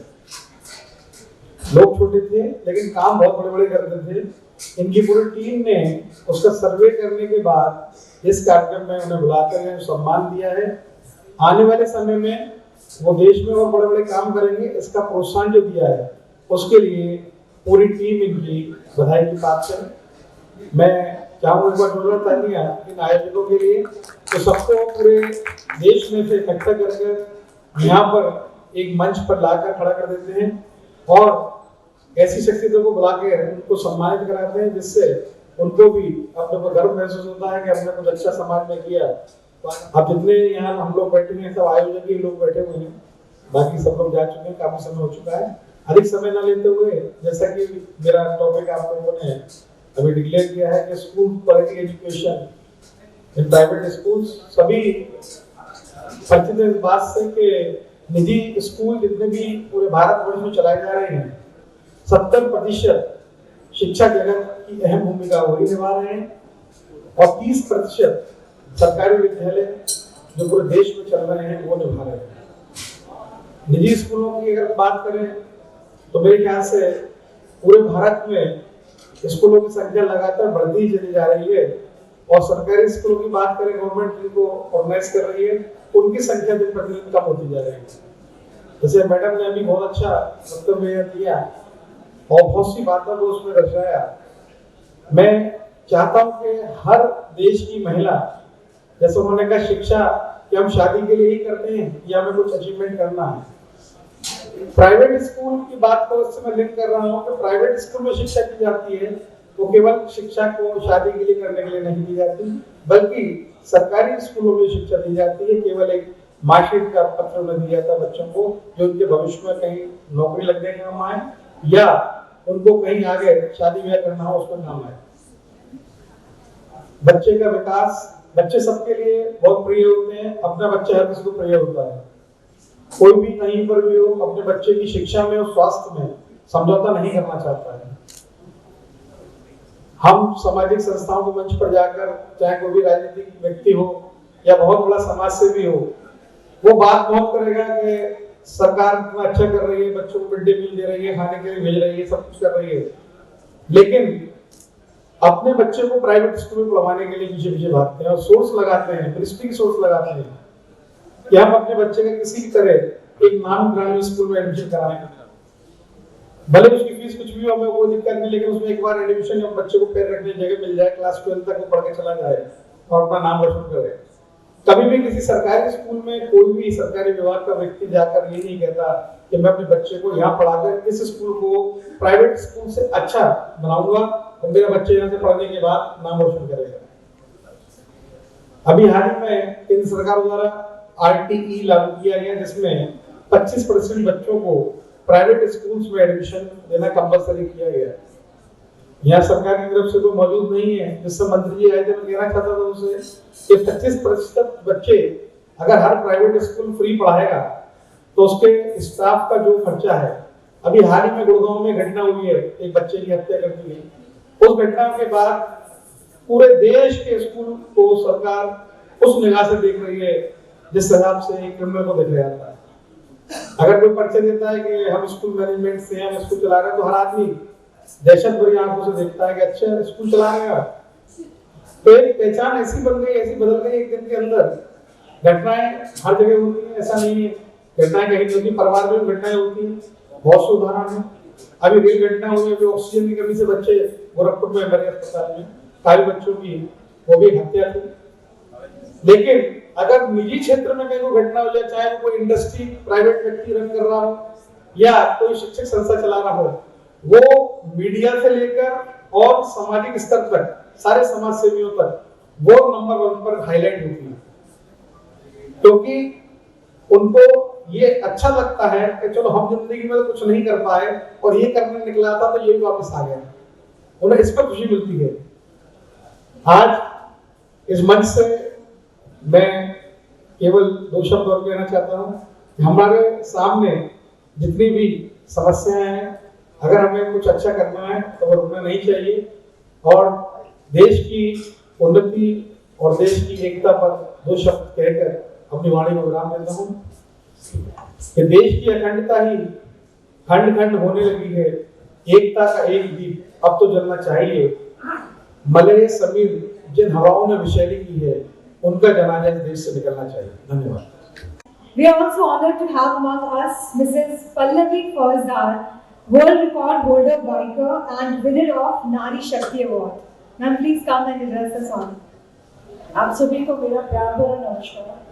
E: लोग छोटे थे लेकिन काम बहुत बड़े बड़े करते थे, इनकी पूरी टीम ने उसका सर्वे करने के बाद इस कार्यक्रम में उन्हें बुलाकर उन्हें सम्मान दिया है। आने वाले समय में वो देश में और बड़े बड़े काम करेंगे, इसका प्रोत्साहन जो दिया है उसके लिए पूरी टीम इनकी बधाई की पात्र है। मैं चाहूँगा एक बार जोरदार तालियां इन आयोजकों के लिए, तो सबको पूरे देश में से इकट्ठा कर यहाँ पर एक मंच पर लाकर खड़ा कर देते हैं और ऐसी शख्सियतों को बुला के उनको सम्मानित कराते हैं, जिससे उनको भी अपने को गर्व महसूस होता है कि हमने कुछ अच्छा समाज में किया। अब जितने यहाँ हम लोग बैठे हैं सब आयोजक ही लोग बैठे हुए हैं, बाकी सब लोग जा चुके हैं, काफी समय हो चुका है। अधिक समय न लेते हुए, जैसा कि मेरा टॉपिक आप लोगों ने अभी डिक्लेयर किया है कि school quality education in private schools, सभी परिचित इस बात से कि निजी स्कूल जितने भी पूरे भारतवर्ष में चलाए जा रहे हैं 70% शिक्षा जगत की अहम भूमिका वही निभा रहे हैं और 30% सरकारी विद्यालय जो पूरे देश में चल रहे हैं वो निभा रहे हैं। निजी स्कूलों की अगर बात करें तो मेरे ख्याल से पूरे भारत में स्कूलों की संख्या लगातार बढ़ती चली जा रही है और सरकारी स्कूलों की बात करें, गवर्नमेंट जिनको ऑर्गेनाइज कर रही है, उनकी संख्या दिन प्रतिदिन कम होती जा रही है। जैसे मैडम ने अभी बहुत अच्छा वक्तव्य दिया और बहुत सी बातों को उसमें दर्शाया। मैं चाहता हूं कि हर देश की महिला, जैसे उन्होंने कहा शिक्षा कि हम शादी के लिए ही करते हैं या हमें कुछ अचीवमेंट करना है, प्राइवेट स्कूल की बात को उससे मैं लिंक कर रहा हूँ कि प्राइवेट स्कूल में शिक्षा की जाती है वो केवल शिक्षा को शादी के लिए करने के लिए नहीं दी जाती, बल्कि सरकारी स्कूलों में शिक्षा दी जाती है केवल एक मार्कशीट का पत्र में दिया जाता है बच्चों को, जो उनके भविष्य में कहीं नौकरी लगने के काम आए या उनको कहीं आगे शादी ब्याह करना हो उसको काम आए। बच्चे का विकास, बच्चे सबके लिए बहुत प्रिय होते हैं, अपना बच्चा हर किसी को प्रिय होता है। कोई भी कहीं पर भी हो अपने बच्चे की शिक्षा में और स्वास्थ्य में समझौता नहीं करना चाहता है। हम सामाजिक संस्थाओं के मंच पर जाकर, चाहे कोई भी राजनीतिक व्यक्ति हो या बहुत बड़ा समाज सेवी हो, वो बात बहुत करेगा कि सरकार इतना अच्छा कर रही है, बच्चों को मिड डे मील दे रही है, खाने के लिए भेज रही है, सब कुछ कर रही है, लेकिन अपने बच्चे को प्राइवेट स्कूल में पढ़वाने के लिए पीछे पीछे भागते हैं और सोर्स लगाते हैं, दृष्टि सोर्स लगाते हैं कि हम अपने बच्चे का किसी भी तरह एक नाम ग्रामीण स्कूल में एडमिशन कराएं, भले उसकी फीस कुछ भी हो, हमें कोई दिक्कत नहीं, लेकिन उसमें एक बार एडमिशन या बच्चे को पैर रखने की जगह मिल जाए, क्लास 12 तक वो पढ़ के चला जाए और अपना नाम रोशन करे। कभी भी किसी सरकारी स्कूल में कोई भी सरकारी विभाग का व्यक्ति जाकर ये नहीं कहता कि मैं अपने बच्चे को यहाँ पढ़ाकर इस स्कूल को प्राइवेट स्कूल से अच्छा बनाऊंगा और मेरा बच्चे यहाँ से पढ़ने के बाद नाम रोशन करेगा। अभी हाल ही में केंद्र सरकार द्वारा RTE लागू किया गया, जिसमें 25% बच्चों को प्राइवेट स्कूल्स में एडमिशन देना कंपलसरी किया गया। यहाँ सरकार की तरफ से कोई मौजूद नहीं है, जिससे मंत्री जी आए थे, मैं कहना चाहता था उनसे कि 25% बच्चे अगर हर प्राइवेट स्कूल फ्री पढ़ाएगा तो उसके स्टाफ का जो खर्चा है, अभी हाल ही में गुड़गांव में घटना हुई है, एक बच्चे की हत्या कर दी गई। उस घटना के बाद पूरे देश के स्कूल को सरकार उस निगाह से देख रही है जिस हिसाब से एक क्रिमिनल को देख रहा था। अगर कोई परिचय देता है कि हम स्कूल मैनेजमेंट से हैं, हम स्कूल चला रहे हैं, तो हर आदमी दहशत भरी आंखों से देखता है कि अच्छा स्कूल चला रहे हैं। तो एक पहचान ऐसी बन गई, ऐसी बदल गई एक दिन के अंदर। घटनाएं हर जगह होती हैं, ऐसा नहीं है घटनाएं कहीं नहीं होती, परिवार में भी घटनाएं होती हैं, बहुत से उदाहरण हैं। अभी रेल घटना हुई, अभी ऑक्सीजन की कमी से बच्चे गोरखपुर में मरे अस्पताल में, काफी बच्चों की वो भी हत्या थी। लेकिन अगर निजी क्षेत्र में कहीं कोई घटना हो जाए, चाहे वो कोई इंडस्ट्री प्राइवेट व्यक्ति रन कर रहा हो या कोई शिक्षक संस्था चला रहा हो, वो मीडिया से लेकर और सामाजिक स्तर तक सारे समाज सेवियों तक वो नंबर 1 पर हाईलाइट होती है, क्योंकि उनको ये अच्छा लगता है कि चलो हम जिंदगी में तो कुछ नहीं कर पाए और ये करने निकला था तो ये भी वापस आ गया, उन्हें इस पर खुशी मिलती है। आज इस मंच से मैं केवल 2 शब्द और कहना चाहता हूँ कि हमारे सामने जितनी भी समस्याएं हैं, अगर हमें कुछ अच्छा करना है तो वो रुकना नहीं चाहिए, और देश की उन्नति और देश की एकता पर 2 शब्द कहकर अपनी वाणी को विराम देता हूँ कि देश की अखंडता ही खंड खंड होने लगी है, एकता का एक दीप अब तो जलना चाहिए, मलय समीर जिन हवाओं ने विषैली की है उनका जनाजा इस देश से निकलना चाहिए। धन्यवाद।
H: We are also honored to have among us Mrs. Pallavi Fauzdar, world record holder biker and winner of Nari Shakti Award. Ma'am, please come and address us on.
F: आप सभी को मेरा प्यार भरा नमस्कार।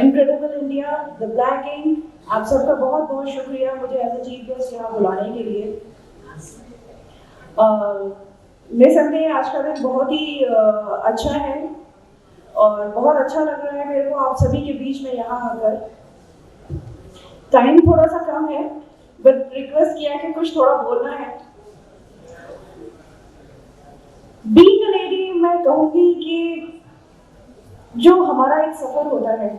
F: Incredible India, the black ink, आप सबका बहुत बहुत शुक्रिया मुझे एज ए चीफ गेस्ट यहाँ बुलाने के लिए। निसंदेह आज का दिन बहुत ही अच्छा है और बहुत अच्छा लग रहा है मेरे को आप सभी के बीच में यहाँ आकर। टाइम थोड़ा सा कम है, बट रिक्वेस्ट किया कि कुछ थोड़ा बोलना है। बीइंग अ लेडी, मैं कहूँगी कि जो हमारा एक सफर होता है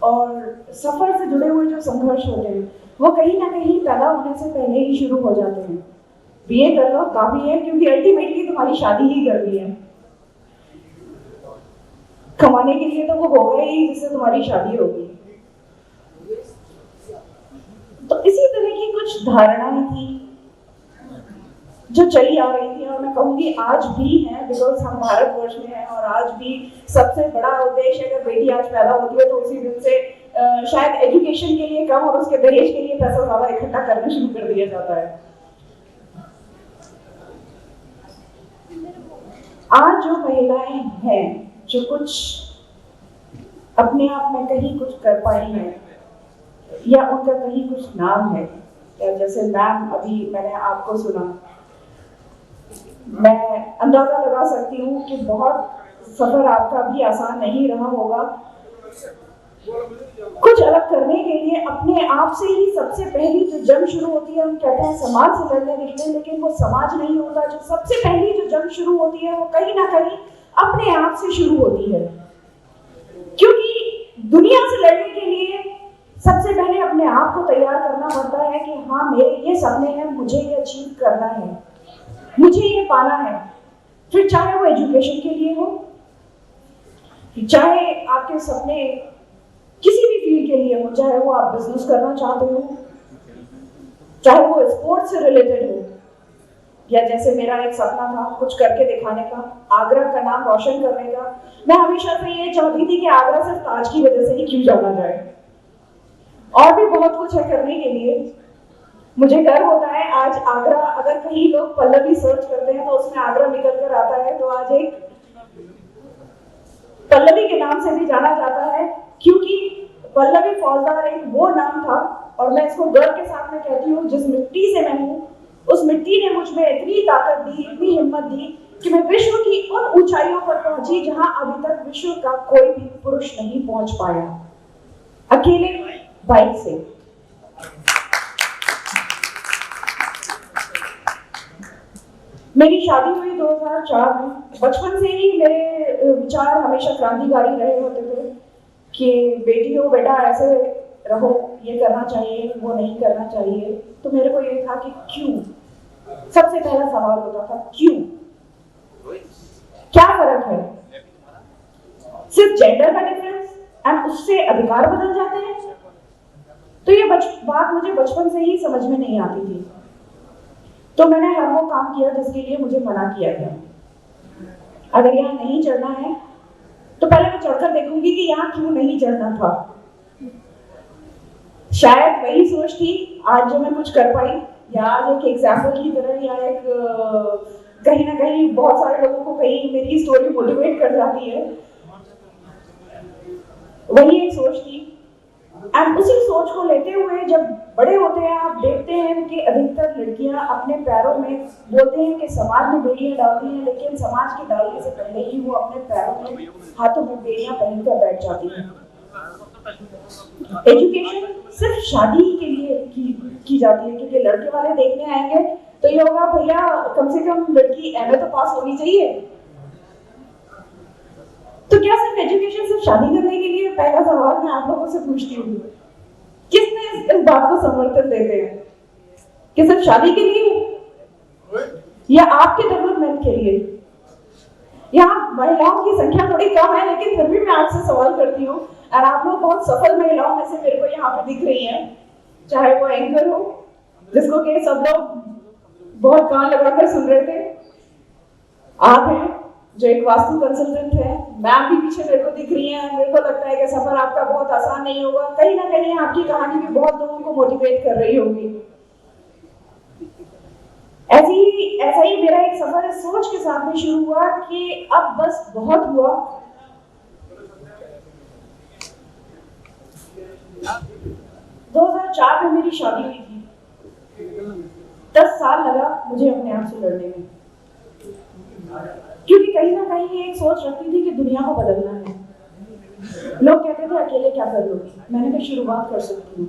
F: और सफर से जुड़े हुए जो संघर्ष होते हैं वो कहीं ना कहीं पैदा होने से पहले ही शुरू हो जाते हैं। बीए कर लो काफी है, क्योंकि अल्टीमेटली तुम्हारी शादी ही करनी है। कमाने के लिए तो वो होगा ही जिससे तुम्हारी शादी होगी। तो इसी तरह की कुछ धारणाएं थी जो चली आ रही थी और मैं कहूँगी आज भी है, बिकॉज हम भारतवर्ष में हैं और आज भी सबसे बड़ा उद्देश्य अगर बेटी आज पैदा होती है तो उसी दिन से शायद एजुकेशन के लिए कम और उसके दहेज के लिए पैसा ज्यादा इकट्ठा करना शुरू कर दिया जाता है। आज जो महिलाएं हैं जो कुछ अपने आप में कहीं कुछ कर पाई हैं या उनका कहीं कुछ नाम है, या जैसे मैम अभी मैंने आपको सुना, मैं अंदाजा लगा सकती हूँ कि बहुत सफर आपका भी आसान नहीं रहा होगा। कुछ अलग करने के लिए अपने आप से ही सबसे पहली जो जंग शुरू होती है, हम कहते हैं समाज से लड़ने निकले, लेकिन वो समाज नहीं होता। जो सबसे पहली जो जंग शुरू होती है वो कहीं ना कहीं अपने आप से शुरू होती है, क्योंकि दुनिया से लड़ने के लिए सबसे पहले अपने आप को तैयार करना पड़ता है कि हाँ मेरे ये सपने हैं, मुझे ये अचीव करना है, मुझे ये पाना है। फिर चाहे वो एजुकेशन के लिए हो, चाहे आपके सपने किसी भी फील्ड के लिए हो, चाहे वो आप बिजनेस करना चाहते हो, चाहे वो स्पोर्ट्स से रिलेटेड हो, या जैसे मेरा एक सपना था कुछ करके दिखाने का, आगरा का नाम रोशन करने का। मैं हमेशा से ये चाहती थी कि आगरा सिर्फ ताज की वजह से ही क्यों जाना जाए, और भी बहुत कुछ है करने के लिए। मुझे गर्व होता है आज आगरा, अगर कहीं लोग पल्लवी सर्च करते हैं तो उसमें आगरा निकल कर आता है, तो आज एक पल्लवी के नाम से भी जाना जाता है, क्योंकि पल्लवी फौजदार एक वो नाम था, और मैं इसको गर्व के साथ में कहती हूँ, जिस मिट्टी से मैं हूँ उस मिट्टी ने मुझ में इतनी ताकत दी, इतनी हिम्मत दी कि मैं विश्व की उन ऊंचाइयों पर पहुंची जहां अभी तक विश्व का कोई भी पुरुष नहीं पहुंच पाया, अकेले बाइक से। मेरी शादी हुई 2004 में। बचपन से ही मेरे विचार हमेशा क्रांतिकारी रहे होते थे कि बेटी हो बेटा ऐसे रहो, ये करना चाहिए, वो नहीं करना चाहिए। तो मेरे को ये था कि क्यों, सबसे पहला सवाल होता था क्यों, क्या फर्क है, सिर्फ जेंडर का डिफरेंस एंड उससे अधिकार बदल जाते हैं। तो ये बात मुझे बचपन से ही समझ में नहीं आती थी, तो मैंने हर वो काम किया जिसके लिए मुझे मना किया गया। अगर यहाँ नहीं चढ़ना है तो पहले मैं चढ़कर देखूंगी कि यहाँ क्यों नहीं चढ़ना था। शायद वही सोच थी आज जो मैं कुछ कर पाई, या आज एक एग्जाम्पल की तरह, या एक कहीं ना कहीं बहुत सारे लोगों को कहीं मेरी स्टोरी मोटिवेट कर जाती है, वही एक सोच थी। एंड उसी सोच को लेते हुए जब बड़े होते हैं आप देखते हैं कि अधिकतर लड़कियां अपने पैरों में, बोलते हैं कि समाज ने बेड़ियां डालती हैं, लेकिन समाज के डालने से पहले ही वो अपने पैरों में, हाथों में बेड़ियां पहनकर बैठ जाती हैं। एजुकेशन सिर्फ शादी के लिए की जाती है, क्योंकि लड़के वाले देखने आएंगे तो ये होगा भैया कम से कम लड़की एमए तो पास होनी चाहिए। तो क्या सिर्फ एजुकेशन सिर्फ शादी करने के लिए? पहला सवाल मैं आप लोगों से पूछती हूँ, किसने इस बात को समर्थन देते हैं कि सिर्फ शादी के लिए या आपके डेवलपमेंट के लिए? यहाँ महिलाओं की संख्या थोड़ी कम है, लेकिन फिर भी मैं आपसे सवाल करती हूँ, और आप लोग बहुत सफल महिलाओं में से मेरे को यहाँ पे दिख रही हैं, चाहे वो एंकर हो जिसको कि सब लोग बहुत कान लगाकर सुन रहे थे, आप हैं जो एक वास्तु कंसल्टेंट है, मैम भी पीछे मेरे को दिख रही हैं। मेरे को लगता है कि सफर आपका बहुत आसान नहीं होगा, कहीं ना कहीं आपकी कहानी भी बहुत लोगों को मोटिवेट कर रही होगी। ऐसा ही मेरा एक सफर इस सोच के साथ में शुरू हुआ कि अब बस बहुत हुआ। 2004 में मेरी शादी हुई थी। 10 साल लगा मुझे अपने आप से लड़ने में, क्योंकि कहीं ना कहीं एक सोच रखती थी कि दुनिया को बदलना है। लोग कहते थे अकेले क्या कर लोगी, मैंने कहा शुरुआत कर सकती हूँ।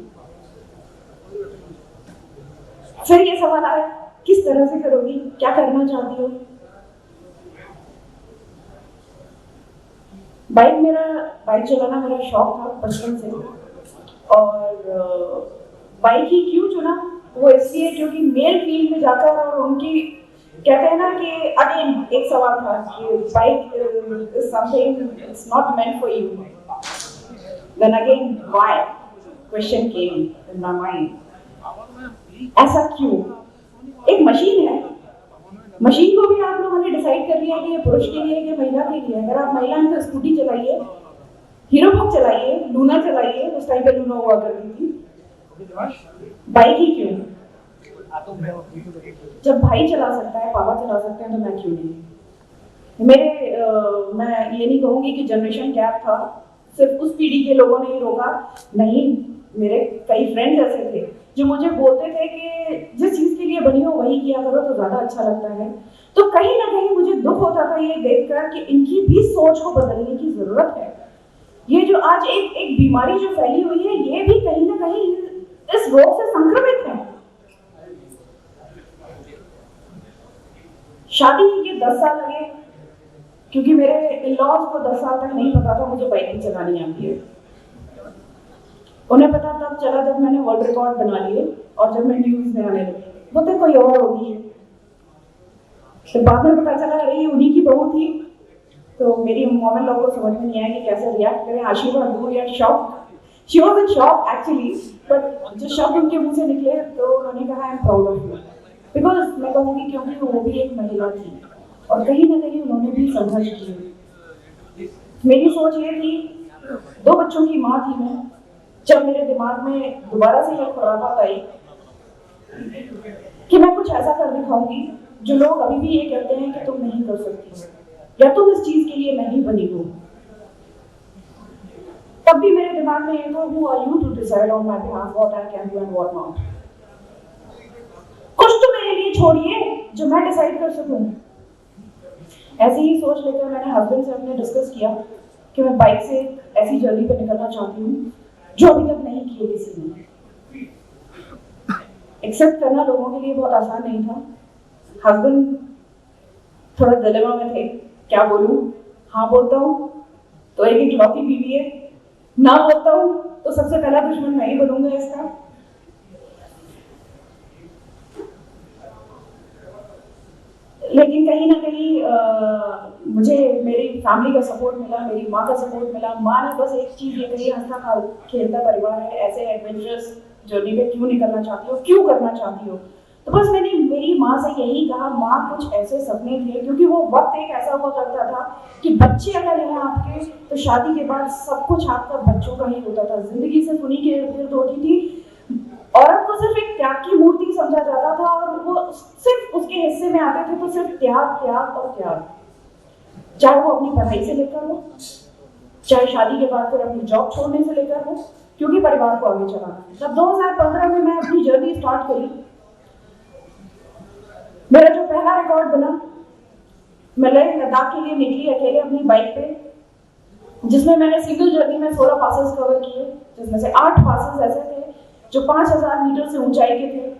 F: फिर ये सवाल आया किस तरह से करोगी, क्या करना चाहती हो? बाइक चलाना मेरा शौक था बचपन से, और बाइक ही क्यों चुना वो इसलिए क्योंकि मेल फील्ड में जाकर, और उनकी कहते हैं ना कि अगेन एक सवाल था कि bike is something it's not meant for you, then again why question came in my mind, ऐसा क्यों? एक मशीन है, मशीन को भी आप लोगों ने डिसाइड कर लिया कि ये पुरुष के लिए कि महिला के लिए। अगर आप महिला हैं तो स्कूटी चलाइए, हीरो बुक चलाइए, लूना चलाइए, उस टाइम पे लूना हुआ करती थी। बाइक ही क्यों? जब भाई चला सकता है, पापा चला सकते हैं, तो मैं क्यों नहीं? मैं ये नहीं कहूंगी कि जनरेशन गैप था, सिर्फ उस पीढ़ी के लोगों ने ही रोका, नहीं, मेरे कई फ्रेंड्स ऐसे थे जो मुझे बोलते थे कि जिस चीज के लिए बनी हो वही किया करो तो ज्यादा अच्छा लगता है। तो कहीं ना कहीं मुझे दुख होता था ये देखकर कि इनकी भी सोच को बदलने की जरूरत है। ये जो आज एक बीमारी जो फैली हुई है, ये भी कहीं ना कहीं इस रोग से संक्रमित है। शादी के 10 साल लगे, क्योंकि मेरे इन-लॉज को 10 साल तक नहीं पता था मुझे बाइक चलानी आती है। उन्हें पता तब चला जब मैंने वर्ल्ड रिकॉर्ड बना लिए और जब मैं न्यूज में आने लगी, बोलते कोई और होगी। तो बाद में पता चला अरे ये उन्हीं की बहू थी। तो मेरी मॉम लोगों को समझ में नहीं आया कि कैसे रिएक्ट करें, आशीर्वाद दूं या shock. She was in shock actually, but जो शब्द उनके मुंह से निकले तो उन्होंने कहा I am proud of you, because मैं कहूँगी क्योंकि वो भी एक महिला थी और कहीं ना कहीं उन्होंने भी संघर्ष किया। मेरी सोच ये थी, 2 बच्चों की माँ थी मैं, जब मेरे दिमाग में दोबारा से यह खुराफात आई कि मैं कुछ ऐसा कर दिखाऊंगी जो लोग अभी भी ये कहते हैं कि तुम नहीं कर सकती या तुम इस चीज के लिए नहीं बनी हो। तब भी मेरे दिमाग में ये था, who are you to decide on my behalf what I can do and what not? कुछ तो मेरे लिए छोड़िए जो मैं डिसाइड कर सकूं। ऐसी ही सोच लेकर मैंने हस्बैंड से अपने डिस्कस किया कि मैं बाइक से ऐसी जर्नी पे निकलना चाहती हूँ जो अभी तक नहीं की है किसी ने। एक्सेप्ट करना लोगों के लिए बहुत आसान नहीं था। हस्बैंड थोड़ा डिलेमा में थे, क्या बोलूं? हाँ बोलता हूँ तो एक इकलौती बीवी है, ना बोलता हूँ तो सबसे पहला दुश्मन मैं ही बनूंगा इसका। लेकिन कहीं ना कहीं मुझे मेरी फैमिली का सपोर्ट मिला, मेरी माँ का सपोर्ट मिला। माँ ने बस एक चीज ये कही, हंसता खेलता परिवार है, ऐसे एडवेंचरस जर्नी पे क्यों निकलना चाहती हो, क्यों करना चाहती हो? तो बस मेरी माँ से यही कहा, माँ कुछ ऐसे सपने थे, क्योंकि वो वक्त एक ऐसा हुआ करता था कि बच्चे अगर हैं आपके तो शादी के बाद सब कुछ आपका बच्चों का ही होता था, जिंदगी सिर्फ उन्हीं के इर्द गिर्द होती थी। औरत को सिर्फ एक त्याग की मूर्ति समझा जाता था और वो सिर्फ उसके हिस्से में आते थे तो सिर्फ त्याग त्याग और त्याग, चाहे वो अपनी पढ़ाई से लेकर हो, चाहे शादी के बाद फिर अपनी जॉब छोड़ने से लेकर हो, क्योंकि परिवार को आगे चलाना है। जब 2015 में मैं अपनी जर्नी स्टार्ट करी, मेरा जो पहला रिकॉर्ड बना, मैं लद्दाख के लिए निकली अकेले अपनी बाइक पे, जिसमें मैंने सिंगल जर्नी में 16 पासेस कवर किए, जिसमें से 8 पासेस ऐसे थे जो 5000 मीटर से ऊंचाई के थे,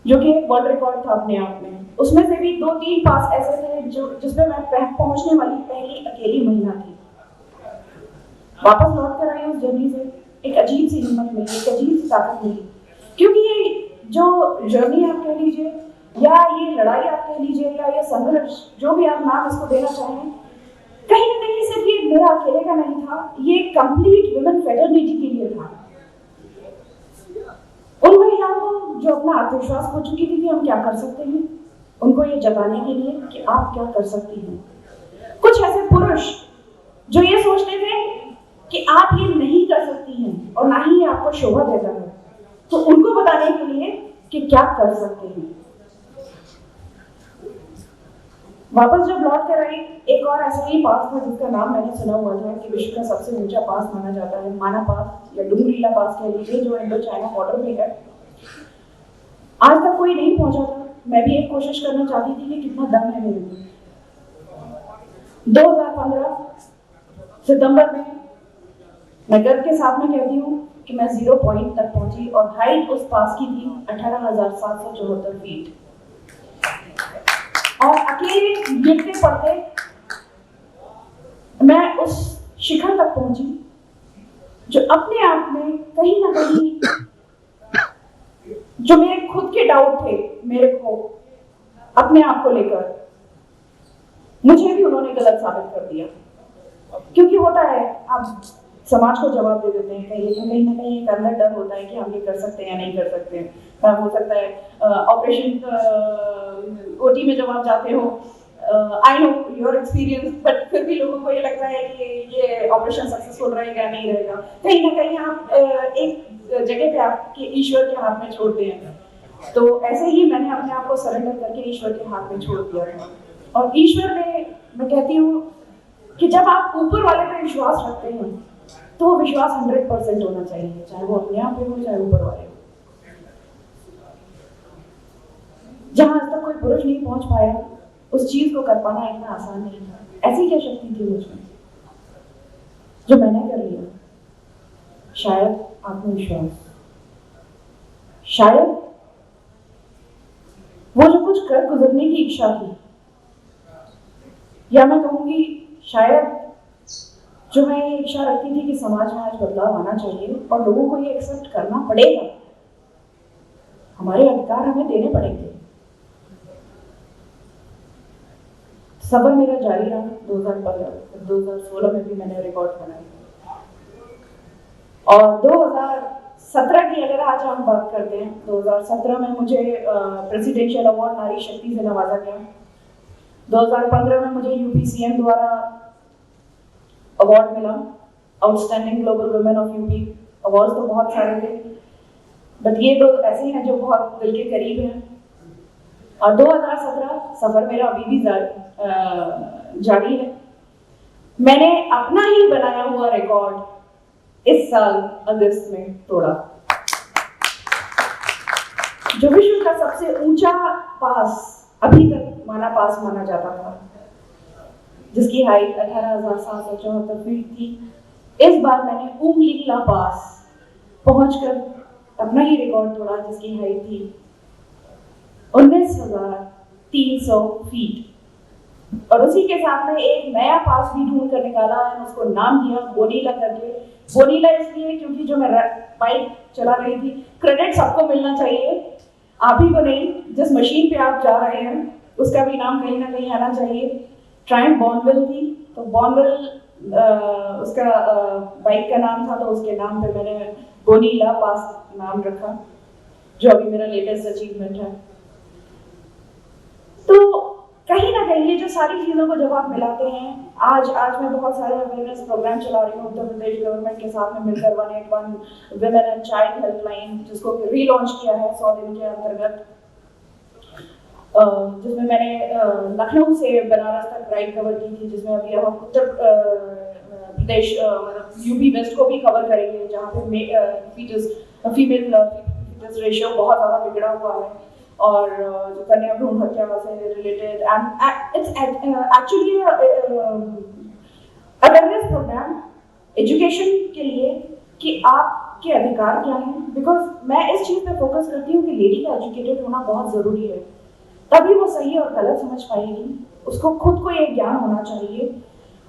F: जो कि एक वर्ल्ड रिकॉर्ड था अपने आप में। उसमें से भी 2-3 पास ऐसे थे जो जिसमें मैं पहुंचने वाली पहली अकेली महिला थी। वापस लौट कर आई उस जर्नी से, एक अजीब सी हिम्मत मिली, एक अजीब सी ताकत मिली, क्योंकि ये जो जर्नी आप कह लीजिए, या ये लड़ाई आप कह लीजिए, या ये संघर्ष, जो भी आप नाम इसको देना चाहें, कहीं ना कहीं सिर्फ ये मेरा अकेले का नहीं था, ये कंप्लीट वुमेन फेटर्निटी के लिए था। उन महिलाओं को जो अपना आत्मविश्वास खो चुकी थी कि हम क्या कर सकते हैं, उनको ये जताने के लिए कि आप क्या कर सकती हैं। कुछ ऐसे पुरुष जो ये सोचते थे कि आप ये नहीं कर सकती हैं और ना ही ये आपको शोभा देता है, तो उनको बताने के लिए कि क्या कर सकते हैं। वापस जब लौट कर आई, एक और ऐसा ही पास था जिसका नाम मैंने सुना हुआ था कि विश्व का सबसे ऊंचा पास माना जाता है, माना पास या डूंगरीला पास कह लीजिए, जो इंडो चाइना बॉर्डर पे है। आज तक कोई नहीं पहुंचा था, मैं भी एक कोशिश करना चाहती थी कि कितना दम है मेरे में। 2015 सितंबर में मैं गर्व के साथ में कहती हूँ कि मैं 0 पॉइंट तक पहुंची और हाइट उस पास की थी 18,774 फीट, और अकेले गिरते पड़ते मैं उस शिखर तक पहुंची, जो अपने आप में कहीं ना कहीं जो मेरे खुद के डाउट थे, मेरे को अपने आप को लेकर, मुझे भी उन्होंने गलत साबित कर दिया। क्योंकि होता है, आप समाज को जवाब दे देते हैं लेकिन कहीं ना कहीं एक अंदर डर होता है कि हम ये कर सकते हैं या नहीं कर सकते हैं। हो सकता है ऑपरेशन ओटी में जब आप जाते हो, I know your experience, but फिर भी लोगों को ये लगता है कि ये ऑपरेशन सक्सेसफुल रहेगा या नहीं रहेगा। कहीं ना कहीं आप एक जगह पे आपके ईश्वर के हाथ में छोड़ते हैं। तो ऐसे ही मैंने अपने आप को सरेंडर करके ईश्वर के हाथ में छोड़ दिया था। और ईश्वर में मैं कहती हूँ कि जब आप ऊपर वाले पे विश्वास रखते हैं तो विश्वास 100% होना चाहिए, चाहे वो अपने आप पे हो चाहे ऊपर वाले हो। जहां आज तक कोई पुरुष नहीं पहुंच पाया, उस चीज को कर पाना इतना आसान नहीं था। ऐसी क्या शक्ति थी मुझमें जो मैंने कर लिया? शायद आत्मविश्वास, शायद वो जो कुछ कर गुजरने की इच्छा थी, या मैं कहूंगी शायद जो मैं ये इच्छा रखती थी कि समाज में आज बदलाव आना चाहिए और लोगों को ये एक्सेप्ट करना पड़ेगा, हमारे अधिकार हमें देने पड़ेंगे। सफर मेरा जारी रहा 2015, 2016 में भी मैंने रिकॉर्ड बनाया, और 2017 की अगर आज हम बात करते हैं, 2017 में मुझे प्रेसिडेंशियल अवार्ड नारी शक्ति से नवाजा गया। 2015 में मुझे यूपीसीएम द्वारा अवार्ड मिला, outstanding global women of UP. Award तो बहुत सारे थे, बट ये तो ऐसे ही हैं जो बहुत दिल के करीब हैं। और 2017 सफर मेरा अभी भी जारी है। मैंने अपना ही बनाया हुआ रिकॉर्ड इस साल अगस्त में तोड़ा, जो विश्व का सबसे ऊंचा पास अभी तक माना पास माना जाता था, जिसकी हाइट 18,774 फीट थी। इस बार मैंने उंगलीला पास पहुंचकर अपना ही रिकॉर्ड तोड़ा, जिसकी हाइट थी 19,300 फीट। और उसी के साथ में एक नया पास भी ढूंढ कर निकाला है, उसको नाम दिया बोनीला करके। बोनीला इसलिए क्योंकि जो मैं बाइक चला रही थी, क्रेडिट सबको मिलना चाहिए, आप ही को नहीं। जिस मशीन पे आप जा रहे हैं उसका भी नाम कहीं ना कहीं आना चाहिए। ट्रायम्फ बॉर्नविल थी, तो बॉर्नविल उसका बाइक का नाम था, तो उसके नाम पे मैंने बोनीला पास नाम रखा, जो अभी मेरा लेटेस्ट अचीवमेंट है। जो सारी चीज़ों को जब आप मिलाते हैं, आज मैं बहुत सारे अवेयरनेस प्रोग्राम चला रही हूँ उत्तर प्रदेश गवर्नमेंट के साथ में मिलकर 181 विमेन एंड चाइल्ड हेल्पलाइन, जिसको रीलॉन्च किया है 100 दिन के अंतर्गत, जिसमें मैंने लखनऊ से बनारस तक राइड कवर की थी, जिसमें अभी हम उत्तर प्रदेश मतलब यूपी वेस्ट को भी कवर करेंगे, जहाँ पे फीमेल फीटस रेशियो बहुत ज़्यादा बिगड़ा हुआ है, और जो कन्या भ्रूण हत्या से related, and it's actually awareness program education के लिए कि आपके अधिकार क्या हैं, बिकॉज मैं इस चीज़ पे फोकस करती हूँ कि लेडी का एजुकेटेड होना बहुत ज़रूरी है, तभी वो सही और गलत समझ पाएगी, उसको खुद को एक ज्ञान होना चाहिए,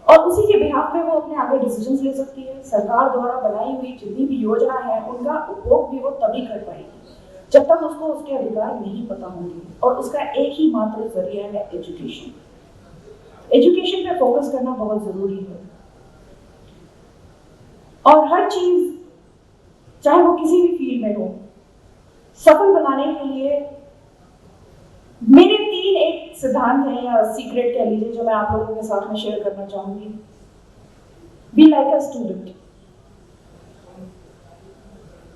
F: और उसी के बिहाफ पे वो अपने आगे डिसीजंस ले सकती है। सरकार द्वारा बनाई हुई जितनी भी योजना है उनका उपभोग भी वो तभी कर पाएगी जब तक उसको उसके अधिकार नहीं पता होंगे, और उसका एक ही मात्र जरिया है एजुकेशन। एजुकेशन पे फोकस करना बहुत जरूरी है, और हर चीज चाहे वो किसी भी फील्ड में हो, सफल बनाने के लिए मेरे 3 एक सिद्धांत हैं या सीक्रेट कह लीजिए, जो मैं आप लोगों के साथ में शेयर करना चाहूंगी। Be like a student.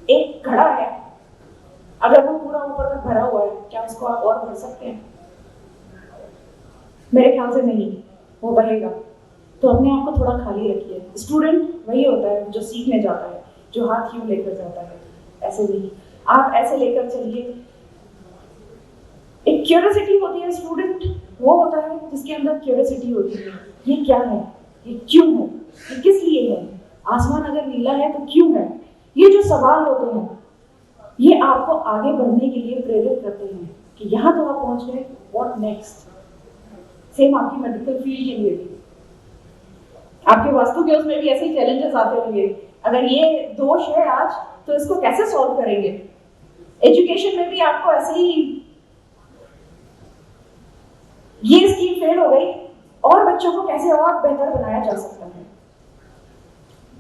F: एक घड़ा है, अगर वो पूरा ऊपर तक भरा हुआ है, क्या उसको आप और भर सकते हैं? मेरे ख्याल से नहीं, वो बहेगा। तो अपने आप को थोड़ा खाली रखिए। स्टूडेंट वही होता है जो सीखने जाता है, जो हाथ यूं लेकर जाता है, ऐसे नहीं। आप ऐसे लेकर चलिए। एक क्यूरियोसिटी होती है, स्टूडेंट वो होता है जिसके अंदर क्यूरियोसिटी होती है। ये क्या है, ये क्यों है, ये किस लिए है, आसमान अगर नीला है तो क्यों है? ये जो सवाल होते हैं ये आपको आगे बढ़ने के लिए प्रेरित करते हैं कि यहाँ तो आप पहुंच गए, व्हाट नेक्स्ट? सेम आपकी मेडिकल फील्ड के लिए भी, आपके वास्तु के उसमें भी ऐसे ही चैलेंजेस आते होंगे। अगर ये दोष है आज तो इसको कैसे सॉल्व करेंगे? एजुकेशन में भी आपको ऐसे ही, ये स्कीम फेल हो गई और बच्चों को कैसे और बेहतर बनाया जा सकता है।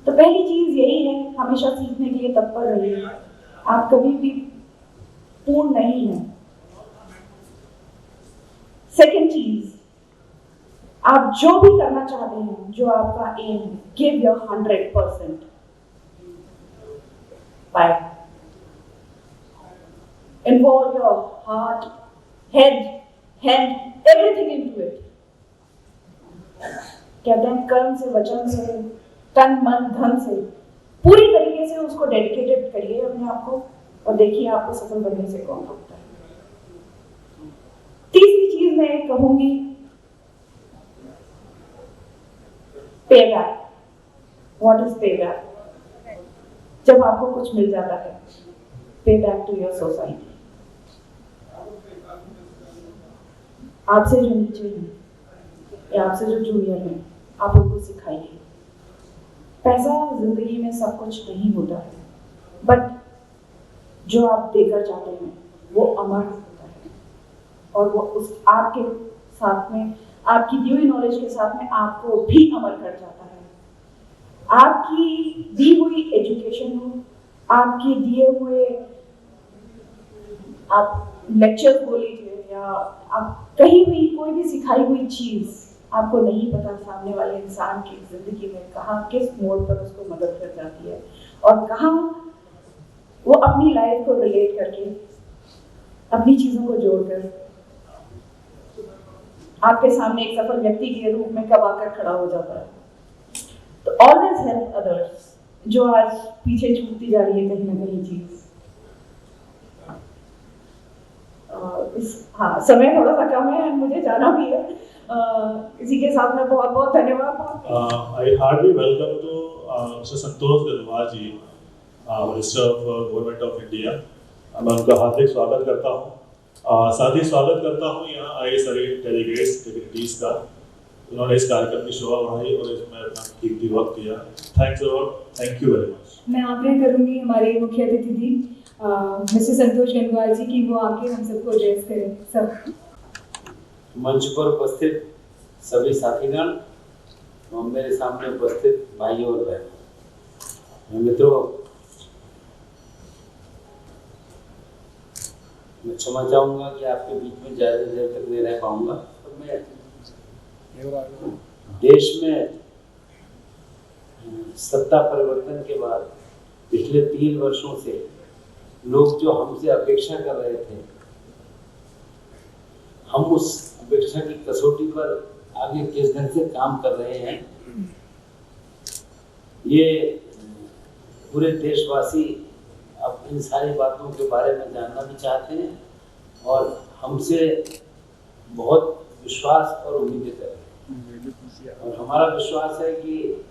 F: तो पहली चीज यही है, हमेशा सीखने के लिए तत्पर रहिए। आप कभी भी पूर्ण नहीं हैं। सेकेंड चीज, आप जो भी करना चाहते हैं, जो आपका एम है, give your 100%। By involve your heart, head, everything into it। कहते हैं कर्म से, वचन से, तन मन धन से पूरी तरीके से उसको डेडिकेटेड करिए अपने आप को, और देखिए आपको सफल बनने से कौन रोकता है। तीसरी चीज मैं कहूंगी, पे बैक। व्हाट इज पे बैक? जब आपको कुछ मिल जाता है, पे बैक टू योर सोसाइटी। आपसे जो नीचे हैं या आपसे जो जूनियर हैं, आप उनको सिखाइए। पैसा जिंदगी में सब कुछ नहीं होता है, बट जो आप देकर जाते हैं वो अमर होता है, और वो उस आपके साथ में, आपकी दी हुई नॉलेज के साथ में आपको भी अमर कर जाता है। आपकी दी हुई एजुकेशन हो, आपके दिए हुए, आप लेक्चर बोल लीजिए या आप कहीं भी कोई भी सिखाई हुई चीज, आपको नहीं पता सामने वाले इंसान की जिंदगी में कहाँ किस मोड़ पर उसको मदद कर जाती है, और कहाँ वो अपनी लाइफ को रिलेट करके, अपनी चीजों को जोड़कर आपके सामने एक सफल व्यक्ति के रूप में कब आकर खड़ा हो जाता है। तो ऑलवेज हेल्प अदर्स, जो आज पीछे छूटती जा रही है कहीं ना कहीं चीज। हाँ, समय थोड़ा सा कम है, मुझे जाना भी है। इसी के साथ में बहुत बहुत धन्यवाद।
K: I heartily welcome to Mr. Santosh Gangwar ji, minister of government of India. मैं उनका हार्दिक स्वागत करता हूँ। साथ ही स्वागत करता हूँ यहाँ आए सारे डेलीगेट्स, डिग्निटीज का। उन्होंने इस कार्यक्रम की शोभा बढ़ाई और इसमें अपना कीमती वक्त दिया। Thanks lot, thank you very much.
H: मैं आग्रह करूँगी हमारे मुख्य अतिथि दी मिस्टर संतोष गंगवार जी की, वो आके हम सबको एड्रेस करें। सब
G: मंच पर उपस्थित सभी साथीगण और मेरे सामने उपस्थित भाइयों और बहनों, मित्रों, मैं क्षमा चाहूँगा कि आपके बीच में ज़्यादा देर तक नहीं रह पाऊँगा, और मैं देश में सत्ता परिवर्तन के बाद पिछले 3 वर्षों से लोग जो हमसे अपेक्षा कर रहे थे, हम उस अपेक्षा की कसौटी पर आगे किस ढंग से काम कर रहे हैं, ये पूरे देशवासी अब इन सारी बातों के बारे में जानना भी चाहते हैं और हमसे बहुत विश्वास और उम्मीदें कर रहे हैं। और हमारा विश्वास है कि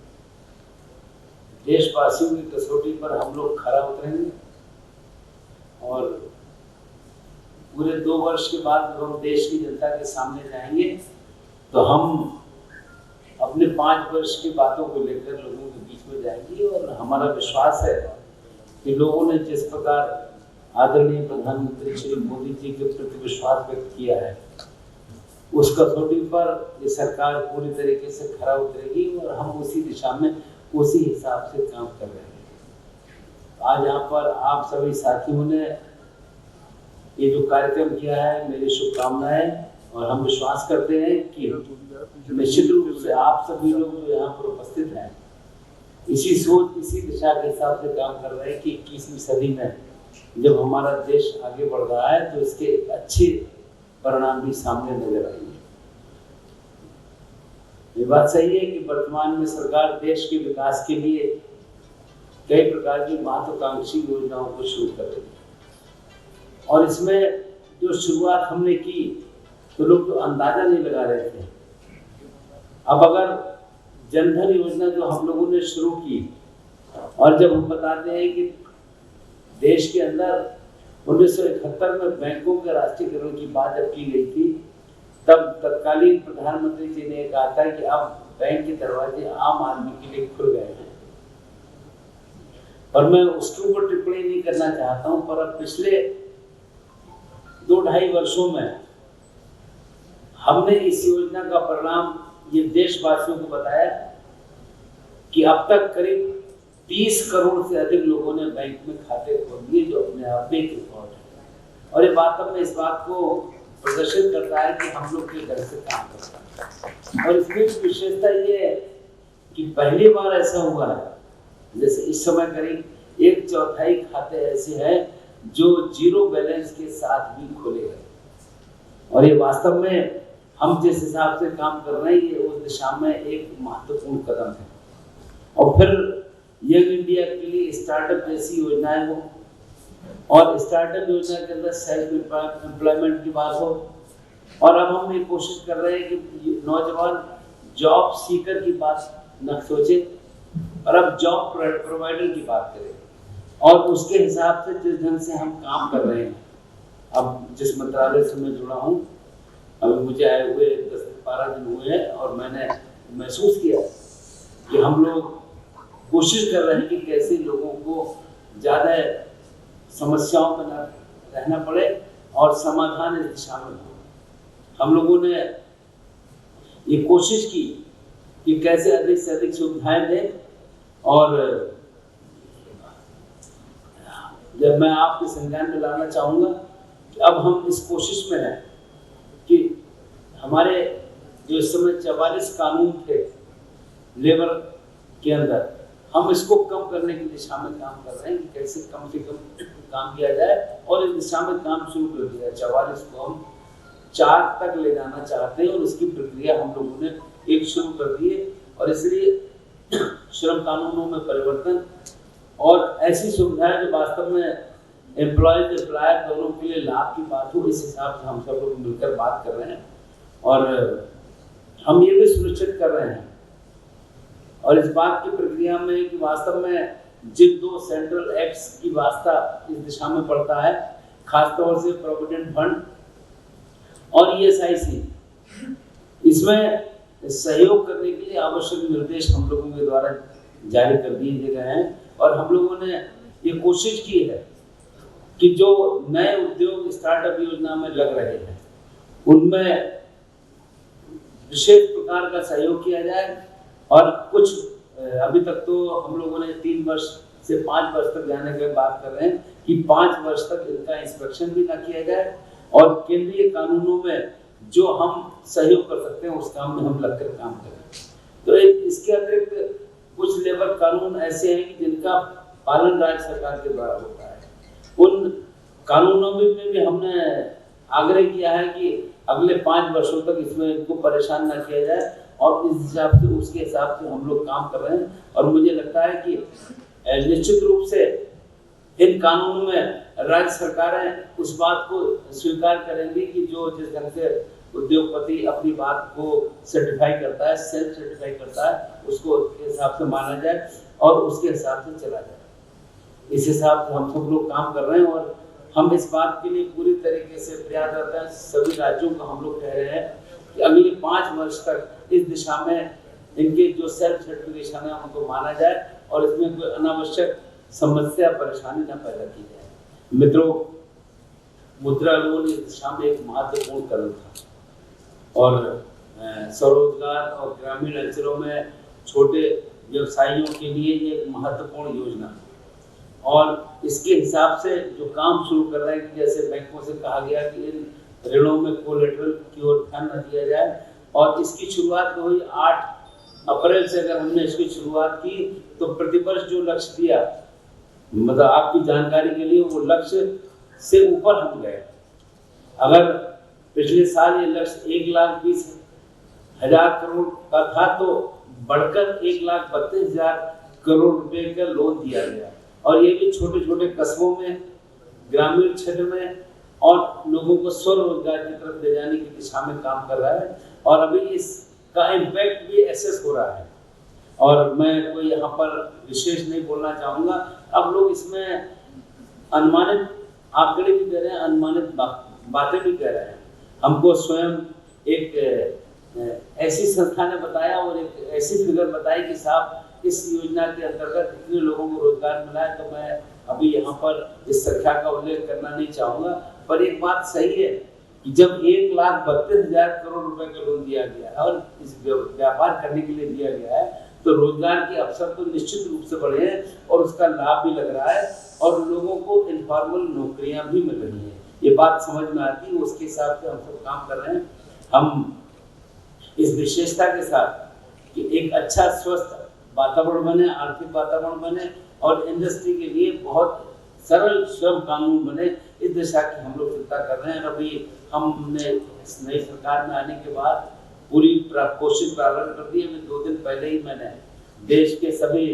G: देशवासियों की कसौटी पर हम लोग खरा उतरेंगे और पूरे 2 वर्ष के बाद जब हम देश की जनता के सामने जाएंगे तो हम अपने 5 वर्ष की बातों को लेकर लोगों के बीच में जाएंगे। और हमारा विश्वास है कि लोगों ने जिस प्रकार आदरणीय प्रधानमंत्री श्री मोदी जी के प्रति विश्वास व्यक्त किया है, उस कसौटी पर ये सरकार पूरी तरीके से खरा उतरेगी और हम उसी दिशा में उसी हिसाब से काम कर रहे हैं। आज यहाँ पर आप सभी साथियों ने ये जो कार्यक्रम किया है, मेरी शुभकामनाएं, और हम विश्वास करते हैं कि निश्चित रूप से आप सभी लोग जो यहाँ पर उपस्थित हैं इसी सोच इसी दिशा के हिसाब से काम कर रहे हैं कि 21वीं सदी में जब हमारा देश आगे बढ़ रहा है तो इसके अच्छे परिणाम भी सामने नजर आएंगे। ये बात सही है कि वर्तमान में सरकार देश के विकास के लिए कई प्रकार की महत्वाकांक्षी योजनाओं को शुरू कर रही है और इसमें जो शुरुआत हमने की तो लोग तो अंदाजा नहीं लगा रहे थे। अब अगर जनधन योजना जो हम लोगों ने शुरू की और जब हम बताते हैं कि देश के अंदर 1971 में बैंकों के राष्ट्रीयकरण की बात जब की गई थी तब तत्कालीन प्रधानमंत्री जी ने कहा था कि अब बैंक के दरवाजे आम आदमी के लिए खुल गए हैं। और मैं उसके ऊपर टिप्पणी नहीं करना चाहता हूं, पर अब पिछले 2-2.5 वर्षों में हमने इस योजना का परिणाम ये देशवासियों को बताया कि अब तक करीब 30 करोड़ से अधिक लोगों ने बैंक में खाते खोल दिए, जो अपने आप में एक रिकॉर्ड है। और ये बात अब इस बात को प्रदर्शित करता है कि हम लोग के घर से काम करता है। और इसमें विशेषता ये है कि पहली बार ऐसा हुआ है, जैसे इस समय करीब 1/4 खाते ऐसे हैं जो 0 बैलेंस के साथ भी खोले गए। और ये वास्तव में हम जिस हिसाब से काम कर रहे हैं ये उस दिशा में एक महत्वपूर्ण कदम है। और फिर यंग इंडिया के लिए स्टार्टअप जैसी योजनाएं हो और स्टार्टअप योजना के अंदर सेल्फ एम्प्लॉयमेंट की बात हो। और अब हम ये कोशिश कर रहे हैं कि नौजवान जॉब सीकर की बात न सोचे और अब जॉब प्रोवाइडर की बात करें। और उसके हिसाब से जिस ढंग से हम काम कर रहे हैं, अब जिस मंत्रालय से मैं जुड़ा हूँ, अभी मुझे आए हुए 10-12 दिन हुए हैं और मैंने महसूस किया कि हम लोग कोशिश कर रहे हैं कि कैसे लोगों को ज़्यादा समस्याओं में न रहना पड़े और समाधान इस दिशा में हो। हम लोगों ने ये कोशिश की कि कैसे अधिक से अधिक सुविधाएं दें। और जब मैं आपके संज्ञान में लाना चाहूँगा कि अब हम इस कोशिश में हैं कि हमारे जो इस समय 44 कानून थे लेबर के अंदर, हम इसको कम करने की दिशा में काम कर रहे हैं कि कैसे कम से कम काम किया जाए। और इस दिशा में काम शुरू कर दिया। 44 को हम 4 तक ले जाना चाहते हैं और उसकी प्रक्रिया हम लोगों ने एक शुरू कर दी है। और इसलिए श्रम कानूनों में परिवर्तन और ऐसी सुविधाएं जो वास्तव में एम्प्लॉयज एम्प्लॉयर दोनों के लिए लाभ की बात हो, इस हिसाब से हम सब लोग मिलकर बात कर रहे हैं। और हम ये भी सुनिश्चित कर रहे हैं और इस बात की प्रक्रिया में कि वास्तव में जिन 2 सेंट्रल एक्ट्स की वास्ता इस दिशा में पड़ता है, खासतौर से प्रोविडेंट फंड और ESIC, इसमें सहयोग करने के लिए आवश्यक निर्देश हम लोगों के द्वारा जारी कर दिए गए हैं। और हम लोगों ने ये कोशिश की है कि जो नए उद्योग स्टार्टअप योजना में लग रहे हैं उनमें विशेष प्रकार का सहयोग किया जाए। और कुछ अभी तक तो हम लोगों ने 3 वर्ष से 5 वर्ष तक जाने की बात कर रहे हैं कि 5 वर्ष तक इनका इंस्पेक्शन भी ना किया जाए और केंद्रीय कानूनों में जो हम सहयोग कर सकते हैं उस काम में हम लगकर काम करें। तो इसके अतिरिक्त कुछ लेबर कानून ऐसे हैं कि जिनका पालन राज्य सरकार के द्वारा होता है। उन कानूनों में भी हमने आग्रह किया है कि अगले 5 वर्षों तक इसमें इनको परेशान न किया जाए, और इस हिसाब से उसके हिसाब से हम लोग काम कर रहे हैं। और मुझे लगता है कि निश्चित रूप से इन कानूनों में राज्य सरकारें उस बात को स्वीकार करेंगी कि जो जिस ढंग से उद्योगपति अपनी बात को सर्टिफाई करता है, सेल्फ सर्टिफाई करता है, उसको उसके हिसाब से माना जाए और उसके हिसाब से चला जाए। इस हिसाब से हम सब लोग काम कर रहे हैं और हम इस बात के लिए पूरी तरीके से प्रयासरत हैं। सभी राज्यों को हम लोग कह रहे हैं कि अगले 5 वर्ष तक इस दिशा में इनके जो सेल्फ सर्टिफिकेशन है उनको माना जाए और इसमें कोई अनावश्यक समस्या परेशानी न पैदा की जाए। मित्रों, मुद्रा लोन इस दिशा में एक महत्वपूर्ण कदम था और स्वरोजगार और ग्रामीण अंचलों में छोटे व्यवसायियों के लिए ये एक महत्वपूर्ण योजना है। और इसके हिसाब से जो काम शुरू कर रहे हैं कि जैसे बैंकों से कहा गया कि इन ऋणों में कोलेटरल की ओर ध्यान न दिया जाए, और इसकी शुरुआत हुई 8 अप्रैल से। अगर हमने इसकी शुरुआत की तो प्रतिवर्ष जो लक्ष्य दिया, मतलब आपकी जानकारी के लिए, वो लक्ष्य से ऊपर हम गए। अगर पिछले साल ये लक्ष्य 1,20,000 करोड़ का था तो बढ़कर 1,32,000 करोड़ रुपए का लोन दिया गया, और ये भी छोटे छोटे कस्बों में, ग्रामीण क्षेत्र में, और लोगों को स्वरोजगार की तरफ ले जाने की दिशा में काम कर रहा है। और अभी इसका इम्पैक्ट भी एसेस हो रहा है, और मैं कोई यहाँ पर विशेष नहीं बोलना चाहूँगा। अब लोग इसमें अनुमानित आंकड़े भी कह रहे हैं, अनुमानित बातें भी कह रहे हैं। हमको स्वयं एक ऐसी संस्था ने बताया और एक ऐसी फिगर बताई कि साहब इस योजना के अंतर्गत इतने लोगों को रोजगार मिला है। तो मैं अभी यहाँ पर इस संख्या का उल्लेख करना नहीं चाहूँगा, पर एक बात सही है कि जब 1,32,000 करोड़ रुपए का लोन दिया गया है और इस व्यापार करने के लिए दिया गया है, तो रोजगार के अवसर तो निश्चित रूप से बढ़े हैं और उसका लाभ भी लग रहा है और लोगों को इनफॉर्मल नौकरियां भी मिल रही हैं। ये बात समझ में आती है, उसके हिसाब से हम सब काम कर रहे हैं। हम इस विशेषता के साथ कि एक अच्छा स्वस्थ वातावरण बने, आर्थिक वातावरण बने और इंडस्ट्री के लिए बहुत सरल श्रम कानून बने, इस दिशा की हम लोग चिंता कर रहे हैं। अभी हमने इस नई सरकार में आने के बाद पूरी कोशिश प्रारंभ कर दी है। 2 दिन पहले ही मैंने देश के सभी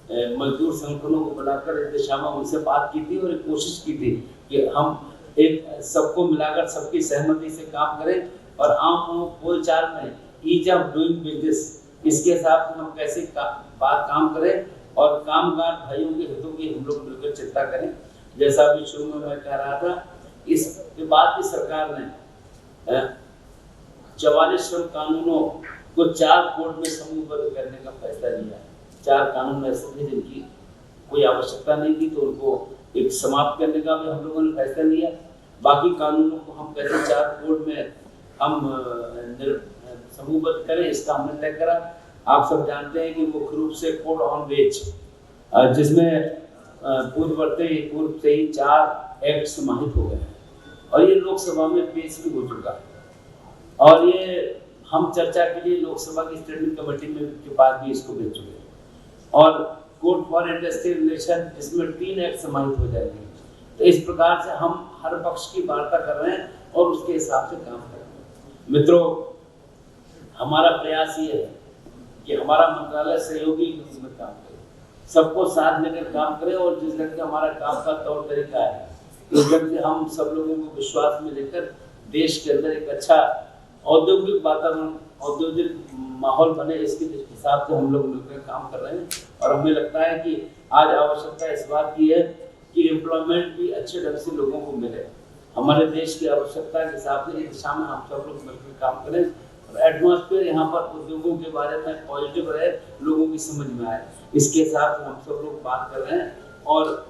G: मजदूर संगठनों को बुलाकर इस दिशा में उनसे बात की थी और एक कोशिश की थी कि हम एक सबको मिलाकर सबकी सहमति से काम करें और आम बोलचाल में ईज ऑफ डूइंग बिजनेस, इसके हिसाब से हम कैसे काम करें और कामगार भाइयों के हितों की हम लोग मिलकर चिंता करें। जैसा अभी शुरू में मैं कह रहा था, इसके बाद भी सरकार ने 44 श्रम कानूनों को 4 कोड में समूहबद्ध करने का फैसला लिया है। 4 कानून ऐसे थे जिनकी कोई आवश्यकता नहीं थी, तो उनको एक समाप्त करने का भी हम लोगों ने फैसला लिया। बाकी कानूनों को हम कैसे 4 कोड में हम समूहबद्ध करें, इसका हमने तय करा। आप सब जानते हैं कि मुख्य रूप से कोड ऑन वेज, जिसमें पूर्व से ही 4 एक्ट समाहित हो गए हैं और ये लोकसभा में पेश भी हो चुका है और ये हम चर्चा के लिए लोकसभा की स्टैंडिंग कमेटी में के पास भी इसको भेज चुके हैं। और कोड फॉर इंडस्ट्रियल रिलेशन, इसमें 3 एक्ट समाहित हो जाएंगे। तो इस प्रकार से हम हर पक्ष की वार्ता कर रहे हैं और उसके हिसाब से काम कर रहे हैं। मित्रों, हमारा प्रयास ये है कि हमारा मंत्रालय सहयोगी रूप में काम करे, सबको साथ लेकर काम करे और जिस ढंग से हमारा काम का तौर तरीका है उस ढंग से हम सब लोगों को विश्वास में लेकर देश के अंदर एक अच्छा औद्योगिक वातावरण, औद्योगिक माहौल बने, इसके हिसाब से हम लोग मिलकर काम कर रहे हैं। और हमें लगता है कि आज आवश्यकता इस बात की है कि एम्प्लॉयमेंट भी अच्छे ढंग से लोगों को मिले। हमारे देश की आवश्यकता के हिसाब से इस दिशा में हम सब लोग मिलकर काम करें और एटमॉस्फेयर यहाँ पर उद्योगों के बारे में पॉजिटिव रहे, लोगों की समझ में आए, इसके हिसाब से हम सब लोग बात कर रहे हैं। और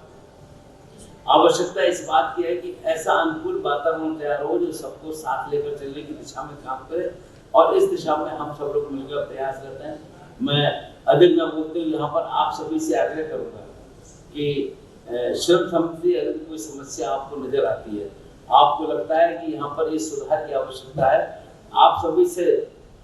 G: आवश्यकता इस बात की है कि ऐसा अनुकूल वातावरण तैयार हो जो सबको साथ लेकर चलने की दिशा में काम करे और इस दिशा में हम सब लोग मिलकर प्रयास करते हैं। मैं अधिक न बोलते हुए यहाँ पर आप सभी से आग्रह करूँगा कि श्रम संबंधी अगर कोई समस्या आपको नजर आती है आपको लगता है कि यहाँ पर इस सुधार की आवश्यकता है, आप सभी से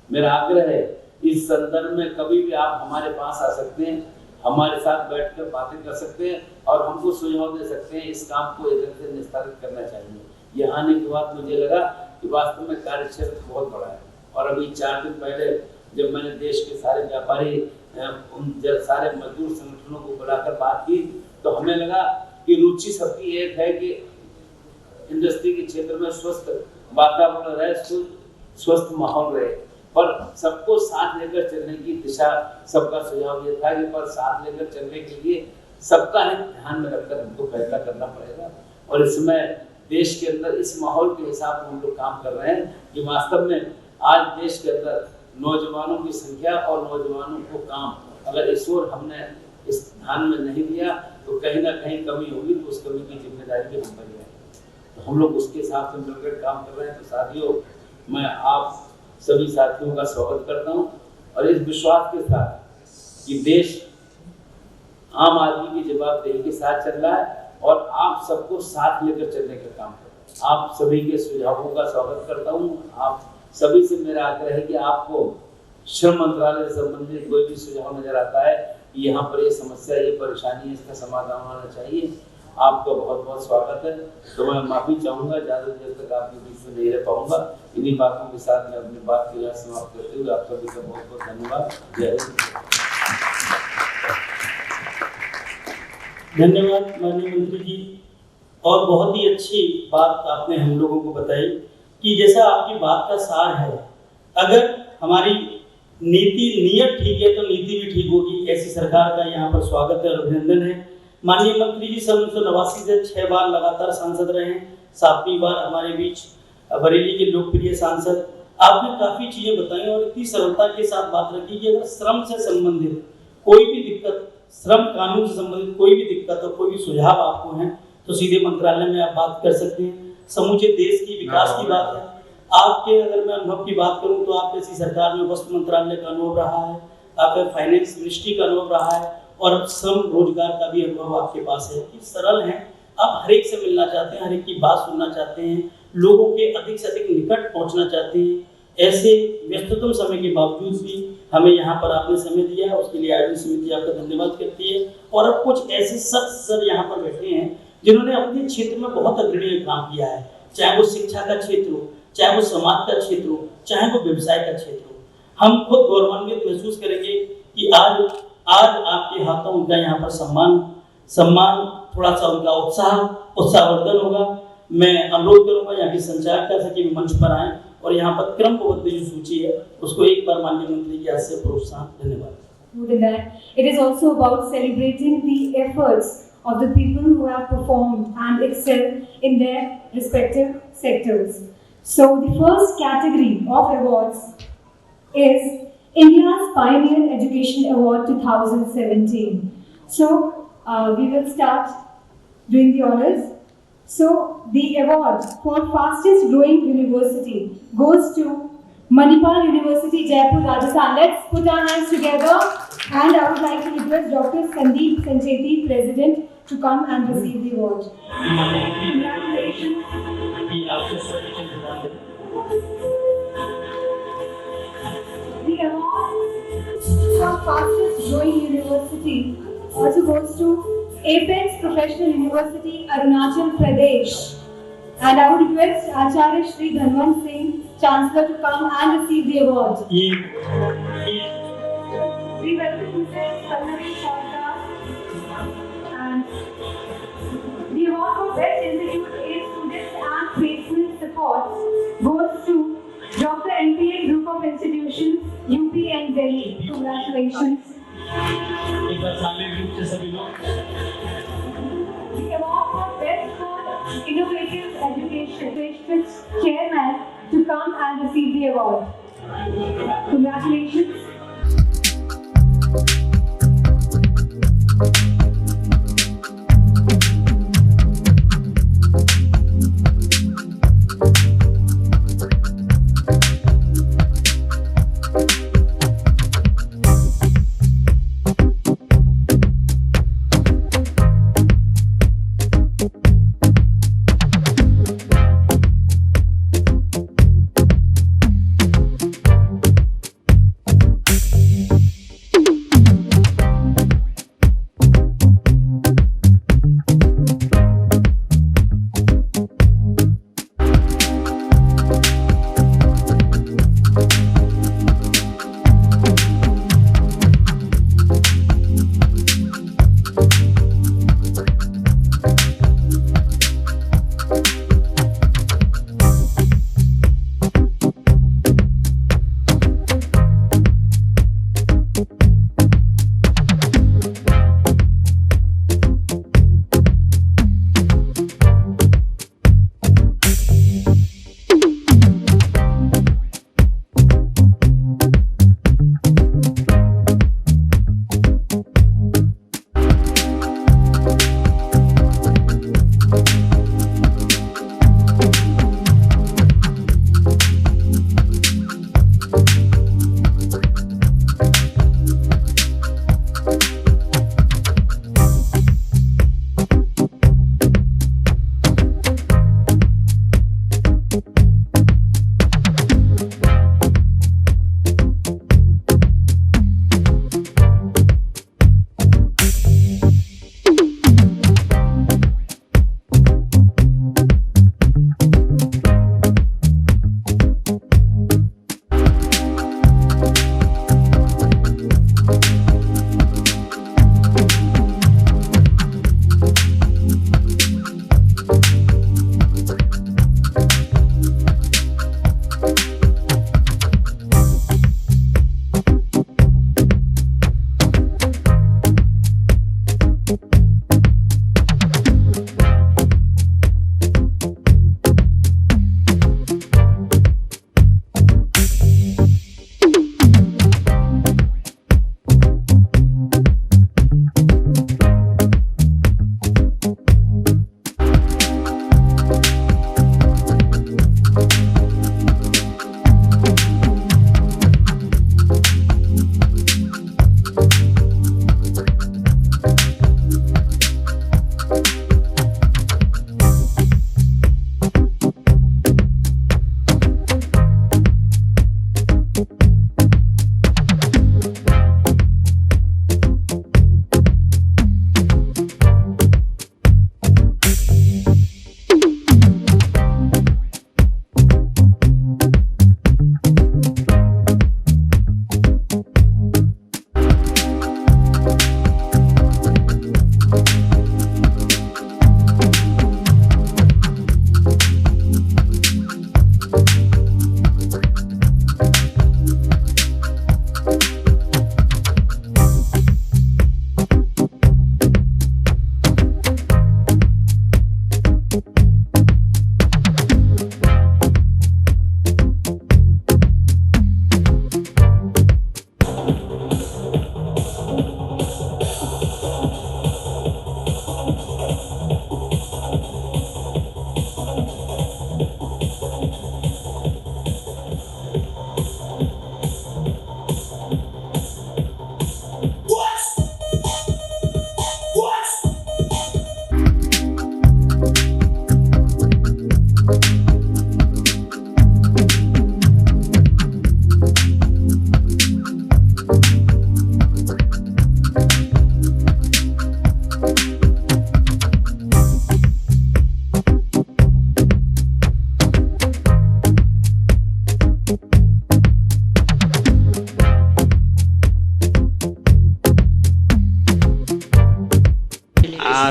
G: मेरा आग्रह है, इस संदर्भ में कभी भी आप हमारे पास आ सकते हैं, हमारे साथ बैठकर बातें कर सकते हैं और हमको सुझाव दे सकते हैं इस काम को इधर से निस्तारित करना चाहिए। यहाँ आने के बाद मुझे लगा कि वास्तव में कार्य क्षेत्र बहुत बड़ा है। और अभी 4 दिन पहले जब मैंने देश के सारे व्यापारी उन सारे मजदूर संगठनों को बुलाकर बात की तो हमें लगा कि रुचि सबकी एक है कि इंडस्ट्री के क्षेत्र में स्वस्थ वातावरण रहे, स्वस्थ माहौल रहे, पर सबको साथ लेकर चलने की दिशा, सबका सुझाव ये था कि पर साथ लेकर चलने के लिए सबका हित ध्यान में रखकर हमको फैसला करना पड़ेगा। और इसमें देश के अंदर इस माहौल के हिसाब से हम लोग काम कर रहे हैं कि वास्तव में आज देश के अंदर नौजवानों की संख्या और नौजवानों को काम अगर इस ओर हमने इस ध्यान में नहीं दिया तो कहीं ना कहीं कमी होगी, तो उस कमी की जिम्मेदारी भी हम पर है। तो हम लोग उसके हिसाब से मिलकर काम कर रहे हैं। तो साथियों, मैं आप सभी साथियों का स्वागत करता हूं और इस विश्वास के साथ कि देश आम आदमी की जवाबदेही के साथ चल रहा है और आप सबको साथ लेकर चलने का काम कर रहे हैं। आप सभी के सुझावों का स्वागत करता हूं। आप सभी से मेरा आग्रह है कि आपको श्रम मंत्रालय से संबंधित कोई भी सुझाव नजर आता है, यहाँ पर ये समस्या, ये परेशानी है, इसका समाधान होना चाहिए, आपका बहुत बहुत स्वागत है। तो मैं माफी चाहूंगा, ज्यादा देर तक आपके बीच में नहीं रह पाऊंगा। इन्हीं बातों के साथ मैं अपनी बात को यहाँ समाप्त करते हुए आप सभी का बहुत बहुत धन्यवाद। जय हिंद।
I: धन्यवाद माननीय मंत्री जी। और बहुत ही अच्छी बात आपने हम लोगों को बताई कि जैसा आपकी बात का सार है, अगर हमारी नीति नियत ठीक है तो नीति भी ठीक होगी। ऐसी सरकार का यहाँ पर स्वागत है और अभिनंदन है। माननीय मंत्री जी 1989 से 6 बार लगातार सांसद रहे हैं, 7वीं बार हमारे बीच बरेली के लोकप्रिय सांसद। आपने काफी चीजें बताई और इतनी सरलता के साथ बात रखी कि अगर श्रम से संबंधित कोई भी दिक्कत, श्रम कानून से संबंधित कोई भी दिक्कत और कोई भी सुझाव आपको है तो सीधे मंत्रालय में आप बात कर सकते हैं। समूचे देश की विकास की बात है। आपके अगर मैं अनुभव की बात करूं तो आप ऐसी सरकार में वस्त्र मंत्रालय का अनुभव रहा है, आपका फाइनेंस मिनिस्ट्री का अनुभव रहा है और अब श्रम रोजगार का भी अनुभव आपके पास है कि सरल है। आप हर एक से मिलना चाहते हैं, हर एक की बात सुनना चाहते हैं, लोगों के अधिक से अधिक निकट पहुंचना चाहते हैं। ऐसे व्यस्ततम समय के बावजूद भी हमें यहाँ पर आपने समय दिया है, उसके लिए आयोजन समिति आपका धन्यवाद करती है। और अब कुछ ऐसे शख्स सर यहाँ पर बैठे हैं जिन्होंने अपने क्षेत्र में बहुत अग्रणी काम किया है, चाहे वो शिक्षा का क्षेत्र हो, चाहे वो समाज का क्षेत्र हो, चाहे वो व्यवसाय का क्षेत्र हो। हम खुद गौरवान्वित महसूस करेंगे कि आज आपके हाथों उनका यहाँ पर सम्मान थोड़ा सा उनका उत्साहवर्धन होगा। मैं अनुरोध करूंगा यहाँ की संचालक से कि मंच पर आए और यहाँ पर क्रमबद्ध जो सूची है उसको एक बार माननीय मंत्री जी से प्रोत्साहन। धन्यवाद।
H: More than that, it is also about celebrating the efforts of the people who have performed and excelled in their respective sectors. So the first category of awards is India's Pioneer Education Award 2017. So we will start doing the honors. So the award for fastest growing university goes to Manipal University, Jaipur, Rajasthan. Let's put our hands together. And I would like to request Dr. Sancheti, President, to come and receive the award. Congratulations. The award for fastest growing university also goes to Apex Professional University, Arunachal, Pradesh. And I would request ACHARYA SHRI DHANWANT Singh, Chancellor, to come and receive the award. We welcome Mrs. PALLAVI FAUZDar. And the award for Best Institute Aid Students and Placement Support goes to Dr. NPA Group of Institutions, UP and Delhi. Congratulations. The award for Best for Innovative Education, Chairman, to come and receive the award. Congratulations.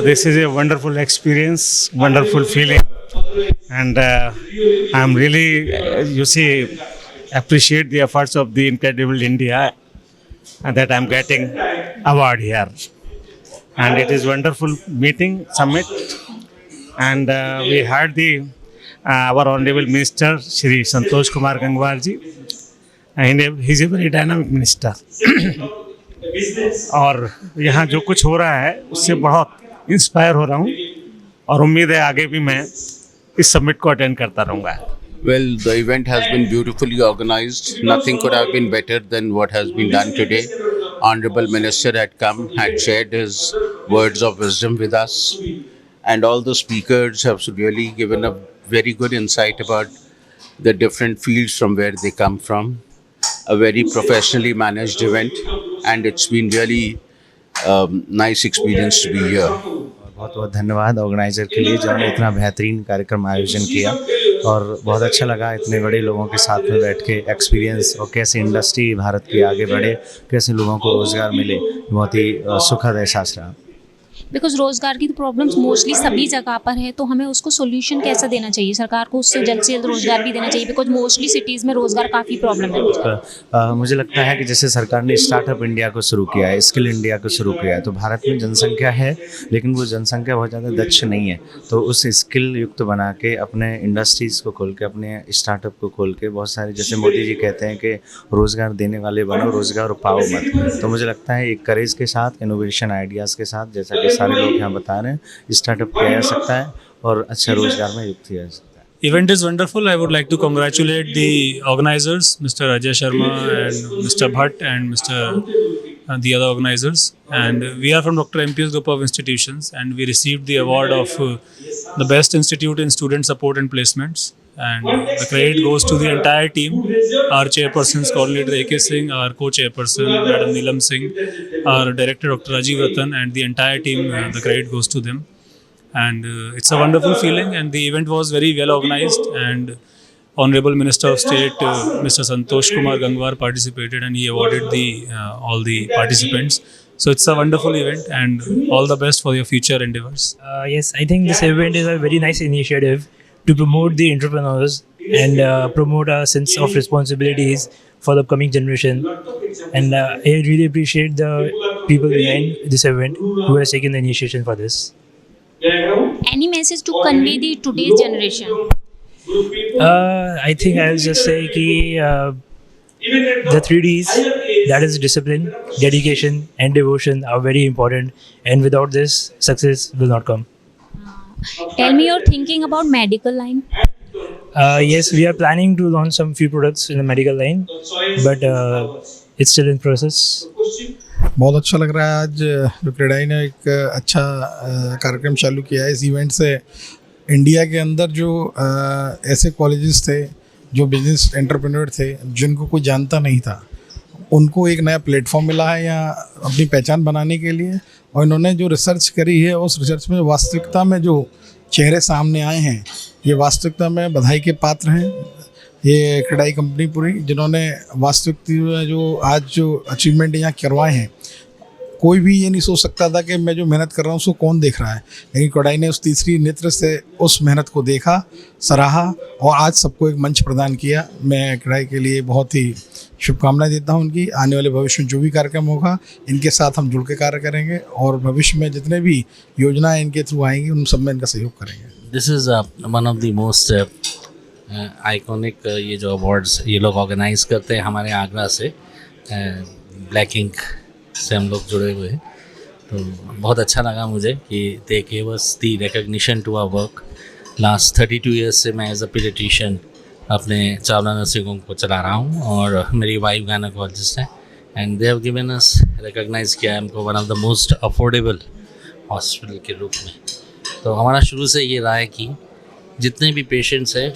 L: This is a wonderful experience, wonderful feeling, and I'm really, appreciate the efforts of the incredible India, and that I'm getting award here. And it is wonderful meeting, summit, and we had the our honorable minister, Shri SANTOSH KUMAR GANGWAR ji, and he's a very dynamic minister. और यहाँ जो कुछ हो रहा है उससे बहुत inspire हो रहा हूँ और उम्मीद है आगे भी मैं इस समिट को अटेंड करता रहूँगा.
D: Well, the event has been beautifully organized. Nothing could have been better than what has been done today. Honorable Minister had come, had shared his words of wisdom with us, and all the speakers have really given a very good insight about the different fields from where they come from. A very professionally managed event, and it's been really nice experience to be here.
M: बहुत बहुत धन्यवाद organiser के लिए जिन्होंने इतना बेहतरीन कार्यक्रम आयोजन किया और बहुत अच्छा लगा इतने बड़े लोगों के साथ में बैठ के एक्सपीरियंस और कैसे इंडस्ट्री भारत की आगे बढ़े, कैसे लोगों को रोज़गार मिले, बहुत ही सुखद एहसास रहा.
N: बिकॉज रोज़गार की तो प्रॉब्लम्स मोस्टली सभी जगह पर है, तो हमें उसको सोल्यूशन कैसा देना चाहिए, सरकार को उससे जल्द से जल्द रोज़गार भी देना चाहिए, बिकॉज मोस्टली सिटीज़ में रोज़गार काफ़ी प्रॉब्लम है.
M: मुझे लगता है कि जैसे सरकार ने स्टार्टअप इंडिया को शुरू किया है, स्किल इंडिया को शुरू किया है, तो भारत में जनसंख्या है लेकिन वो जनसंख्या बहुत ज़्यादा दक्ष नहीं है, तो उस स्किल युक्त बना के अपने इंडस्ट्रीज़ को खोल के, अपने स्टार्टअप को खोल के बहुत सारे, जैसे मोदी जी कहते हैं कि रोज़गार देने वाले बनो, रोज़गार पाओ मत, तो मुझे लगता है एक करेज के साथ, इनोवेशन आइडियाज़ के साथ, जैसा कि सारे लोग यहाँ बता रहे हैं, स्टार्टअप किया जा सकता है और अच्छा रोजगार में युक्त किया जा सकता है.
O: Event is wonderful. I would like to congratulate the organizers, Mr. Ajay Sharma and Mr. Bhatt and the other organizers. And we are from Dr. MP's group of institutions, and we received the award of the best institute in student support and placements. And the credit goes to the entire team, our chairpersons, coordinator A.K. Singh, our co-chairperson, Madam NEELAM Singh, our director Dr. Rajiv Ratan, and the entire team, the credit goes to them. And it's a wonderful feeling, and the event was very well organized, and Honorable Minister of State, Mr. SANTOSH KUMAR GANGWAR participated, and he awarded all the participants. So it's a wonderful event, and all the best for your future endeavors.
P: Yes, I think this event is a very nice initiative to promote the entrepreneurs and promote a sense of responsibilities for the upcoming generation. And I really appreciate the people behind this event who has taken the initiation for this.
N: Any message to convey the today's generation?
P: I think I'll just say that the 3Ds, that is discipline, dedication and devotion, are very important, and without this, success will not come.
N: Tell me your thinking about medical line.
P: Yes, we are planning to launch some few products in the medical line, but it's still in process.
E: बहुत अच्छा लग रहा है आज जो क्रेडाई ने एक अच्छा कार्यक्रम चालू किया है. इस इवेंट से इंडिया के अंदर जो ऐसे कॉलेजेस थे जो बिजनेस एंटरप्रेन्योर थे जिनको कोई जानता नहीं था, उनको एक नया प्लेटफॉर्म मिला है यहाँ अपनी पहचान बनाने के लिए. और इन्होंने जो रिसर्च करी है उस रिसर्च में वास्तविकता में जो चेहरे सामने आए हैं, ये वास्तविकता में बधाई के पात्र हैं. ये क्रेडाई कंपनी पूरी जिन्होंने वास्तविकता में जो आज जो अचीवमेंट यहाँ करवाए हैं, कोई भी ये नहीं सोच सकता था कि मैं जो मेहनत कर रहा हूँ उसको कौन देख रहा है, लेकिन क्रेडाई ने उस तीसरी नेत्र से उस मेहनत को देखा, सराहा और आज सबको एक मंच प्रदान किया. मैं क्रेडाई के लिए बहुत ही शुभकामनाएं देता हूं. उनकी आने वाले भविष्य में जो भी कार्यक्रम होगा इनके साथ हम जुड़ के कार्य करेंगे और भविष्य में जितने भी योजनाएं इनके थ्रू आएंगी उन सब में इनका सहयोग करेंगे.
Q: This is one of the most iconic ये जो अवार्ड्स ये लोग ऑर्गेनाइज करते हैं हमारे आगरा से, ब्लैक इंक से हम लोग जुड़े हुए हैं. तो बहुत अच्छा लगा मुझे कि they gave us the recognition to our work. Last 32 years से मैं एज अ पीडियाट्रिशियन अपने चावला नर्सिंग होम को चला रहा हूँ और मेरी वाइफ गायनेकोलॉजिस्ट है, and they have given us recognise किया हमको one of the most affordable hospital के रूप में. तो हमारा शुरू से ये रहा है कि जितने भी पेशेंट्स हैं,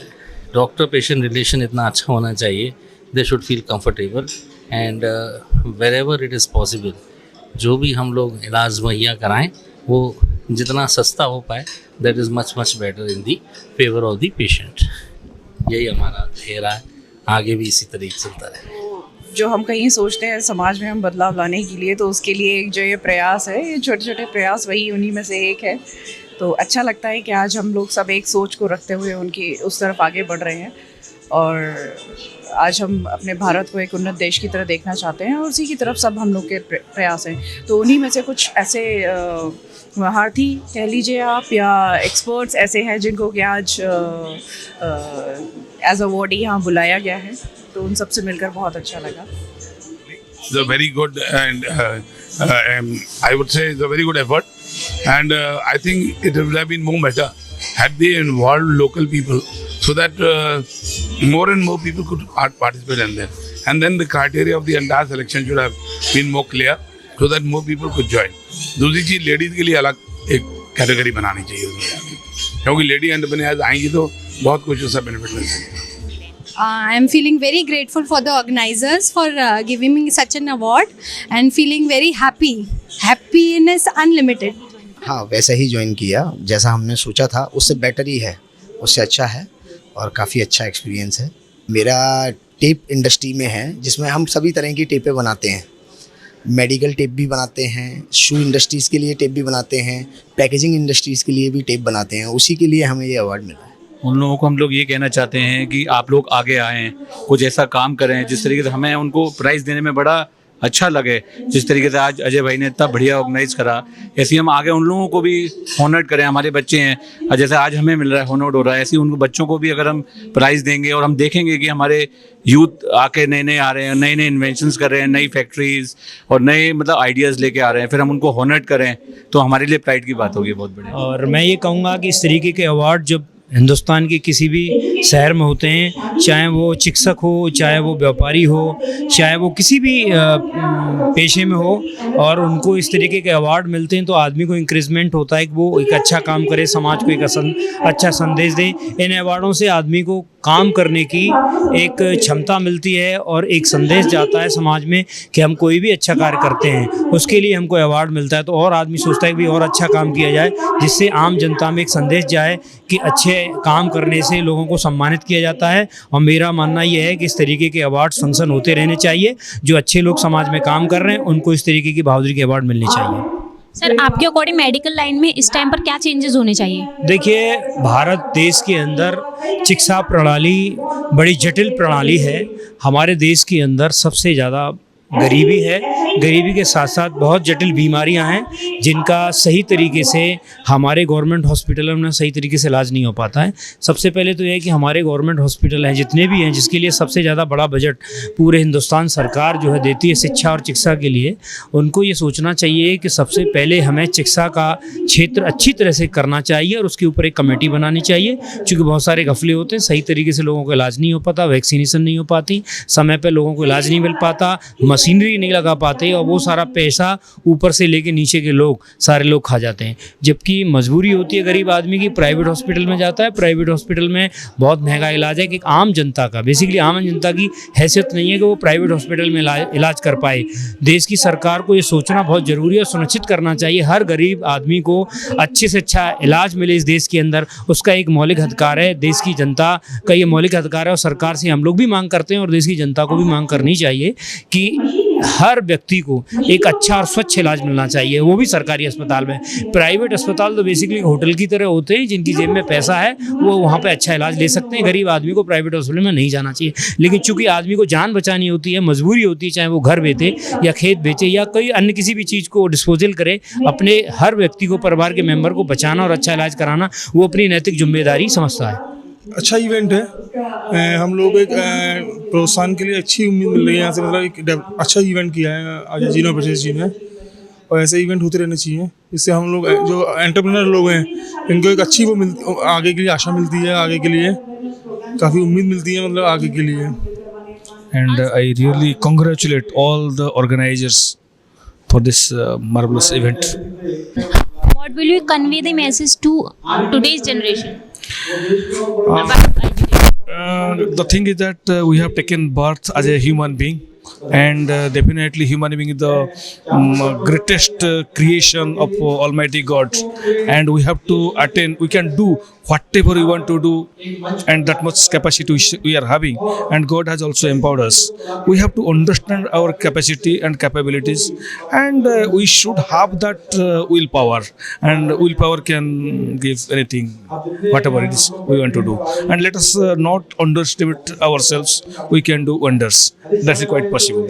Q: डॉक्टर पेशेंट रिलेशन इतना अच्छा होना चाहिए, they should feel comfortable, and wherever it is possible जो भी हम लोग इलाज मुहैया कराएं वो जितना सस्ता हो पाए, that is much much better in the favour of the patient. यही हमारा ध्येय है, आगे भी इसी तरीके चलता रहे.
R: जो हम कहीं सोचते हैं समाज में हम बदलाव लाने के लिए, तो उसके लिए एक जो ये प्रयास है, ये छोटे छोटे प्रयास वही उन्हीं में से एक है। तो अच्छा लगता है कि आज हम लोग सब एक सोच को रखते हुए उनकी उस तरफ आगे बढ़ रहे हैं और आज हम अपने भारत को एक उन्नत देश की तरह देखना चाहते हैं और उसी की तरफ सब हम लोग के प्रयास हैं। तो उन्हीं में से कुछ ऐसे महारथी कह लीजिए आप या एक्सपर्ट्स ऐसे हैं जिनको कि आज एज अवॉर्डी यहाँ बुलाया गया है, तो उन सबसे मिलकर बहुत अच्छा लगा।
J: It's a very good and I would say it's a very good effort, and I think it would have been more better had they involved local people so that more and more people could participate in this, and then the criteria of the entire selection should have been more clear so that more people could join. दूसरी चीज ladies के लिए अलग एक category बनानी चाहिए उसमें, क्योंकि लेडी एंटरप्रेन्योर्स आएंगी तो बहुत कुछ उसका बेनिफिट मिल सकेगा।
S: I am feeling very grateful for the organizers for giving me such an award and feeling very happy. Happiness unlimited.
T: हाँ, वैसे ही ज्वाइन किया जैसा हमने सोचा था, उससे बेटर ही है, उससे अच्छा है और काफ़ी अच्छा एक्सपीरियंस है। मेरा टेप इंडस्ट्री में है जिसमें हम सभी तरह की टेपें बनाते हैं। मेडिकल टेप भी बनाते हैं, शू इंडस्ट्रीज़ के लिए टेप भी बनाते हैं, पैकेजिंग इंडस्ट्रीज़ के लिए भी टेप बनाते हैं। उसी के लिए हमें ये अवार्ड मिला है।
U: उन लोगों को हम लोग ये कहना चाहते हैं कि आप लोग आगे आएँ, कुछ ऐसा काम करें जिस तरीके से हमें उनको प्राइज़ देने में बड़ा अच्छा लगे। जिस तरीके से आज अजय भाई ने इतना बढ़िया ऑर्गेनाइज करा, ऐसे ही हम आगे उन लोगों को भी होनर्ड करें। हमारे बच्चे हैं और जैसे आज हमें मिल रहा है, होनर्ड हो रहा है, ऐसे ही उनको बच्चों को भी अगर हम प्राइज़ देंगे और हम देखेंगे कि हमारे यूथ आके नए नए आ रहे हैं, नए नए इन्वेंशंस कर रहे हैं, नई फैक्ट्रीज और नए मतलब आइडियाज़ लेके आ रहे हैं, फिर हम उनको होनर्ड करें तो हमारे लिए प्राइड की बात होगी बहुत बड़ी।
P: और मैं ये कहूँगा कि इस तरीके के अवार्ड जब हिंदुस्तान के किसी भी शहर में होते हैं, चाहे वो चिकित्सक हो, चाहे वो व्यापारी हो, चाहे वो किसी भी पेशे में हो, और उनको इस तरीके के अवार्ड मिलते हैं तो आदमी को इंक्रेजमेंट होता है कि वो एक अच्छा काम करे, समाज को एक अच्छा संदेश दे। इन अवार्डों से आदमी को काम करने की एक क्षमता मिलती है और एक संदेश जाता है समाज में कि हम कोई भी अच्छा कार्य करते हैं उसके लिए हमको अवार्ड मिलता है, तो और आदमी सोचता है कि और अच्छा काम किया जाए, जिससे आम जनता में एक संदेश जाए कि अच्छे काम करने से लोगों को सम्मानित किया जाता है। और मेरा मानना यह है कि इस तरीके के अवार्ड फंक्शन होते रहने चाहिए। जो अच्छे लोग समाज में काम कर रहे हैं उनको इस तरीके की बहादुरी के अवार्ड मिलने चाहिए।
N: सर, आपके अकॉर्डिंग मेडिकल लाइन में इस टाइम पर क्या चेंजेस होने चाहिए?
P: देखिए, भारत देश के अंदर चिकित्सा प्रणाली बड़ी जटिल प्रणाली है। हमारे देश के अंदर सबसे ज़्यादा गरीबी है, गरीबी के साथ साथ बहुत जटिल बीमारियां हैं जिनका सही तरीके से हमारे गवर्नमेंट हॉस्पिटलों में सही तरीके से इलाज नहीं हो पाता है। सबसे पहले तो यह है कि हमारे गवर्नमेंट हॉस्पिटल हैं जितने भी हैं, जिसके लिए सबसे ज़्यादा बड़ा बजट पूरे हिंदुस्तान सरकार जो है देती है शिक्षा और चिकित्सा के लिए, उनको ये सोचना चाहिए कि सबसे पहले हमें चिकित्सा का क्षेत्र अच्छी तरह से करना चाहिए और उसके ऊपर एक कमेटी बनानी चाहिए। क्योंकि बहुत सारे घपले होते हैं, सही तरीके से लोगों को इलाज नहीं हो पाता, वैक्सीनेशन नहीं हो पाती, समय पर लोगों को इलाज नहीं मिल पाता, मशीनरी नहीं लगा पाते और वो सारा पैसा ऊपर से लेके नीचे के लोग सारे लोग खा जाते हैं। जबकि मजबूरी होती है गरीब आदमी की, प्राइवेट हॉस्पिटल में जाता है, प्राइवेट हॉस्पिटल में बहुत महंगा इलाज है कि आम जनता का बेसिकली आम जनता की हैसियत नहीं है कि वो प्राइवेट हॉस्पिटल में इलाज कर पाए। देश की सरकार को ये सोचना बहुत ज़रूरी है और सुनिश्चित करना चाहिए हर गरीब आदमी को अच्छे से अच्छा इलाज मिले इस देश के अंदर। उसका एक मौलिक अधिकार है, देश की जनता का ये मौलिक अधिकार है और सरकार से हम लोग भी मांग करते हैं और देश की जनता को भी मांग करनी चाहिए कि हर व्यक्ति को एक अच्छा और स्वच्छ इलाज मिलना चाहिए, वो भी सरकारी अस्पताल में। प्राइवेट अस्पताल तो बेसिकली होटल की तरह होते हैं, जिनकी जेब में पैसा है वो वहाँ पे अच्छा इलाज ले सकते हैं। गरीब आदमी को प्राइवेट हॉस्पिटल में नहीं जाना चाहिए। लेकिन चूंकि आदमी को जान बचानी होती है, मजबूरी होती है, चाहे वो घर बेचे या खेत बेचे या कोई अन्य किसी भी चीज़ को डिस्पोजल करे, अपने हर व्यक्ति को, परिवार के मेम्बर को बचाना और अच्छा इलाज कराना वो अपनी नैतिक जिम्मेदारी समझता है।
V: अच्छा इवेंट है, हम लोग एक प्रोत्साहन के लिए अच्छी उम्मीद मिल रही है यहाँ से। मतलब एक अच्छा इवेंट किया है अजय जी ने, प्रदेश जी ने, और ऐसे इवेंट होते रहने चाहिए। इससे हम लोग जो एंटरप्रेन्योर लोग हैं इनको एक अच्छी वो आगे के लिए आशा मिलती है, आगे के लिए काफ़ी उम्मीद मिलती है, मतलब आगे के लिए।
W: And I really congratulate all the organizers for this marvelous event.
N: What will you convey the message to today's generation?
W: The thing is that we have taken birth as a human being, and definitely human being is the greatest creation of Almighty God, and we have to attain. We can do whatever we want to do, and that much capacity we are having, and God has also empowered us. We have to understand our capacity and capabilities, and we should have that willpower, and willpower can give anything, whatever it is we want to do. And let us not underestimate ourselves. We can do wonders. That's quite possible.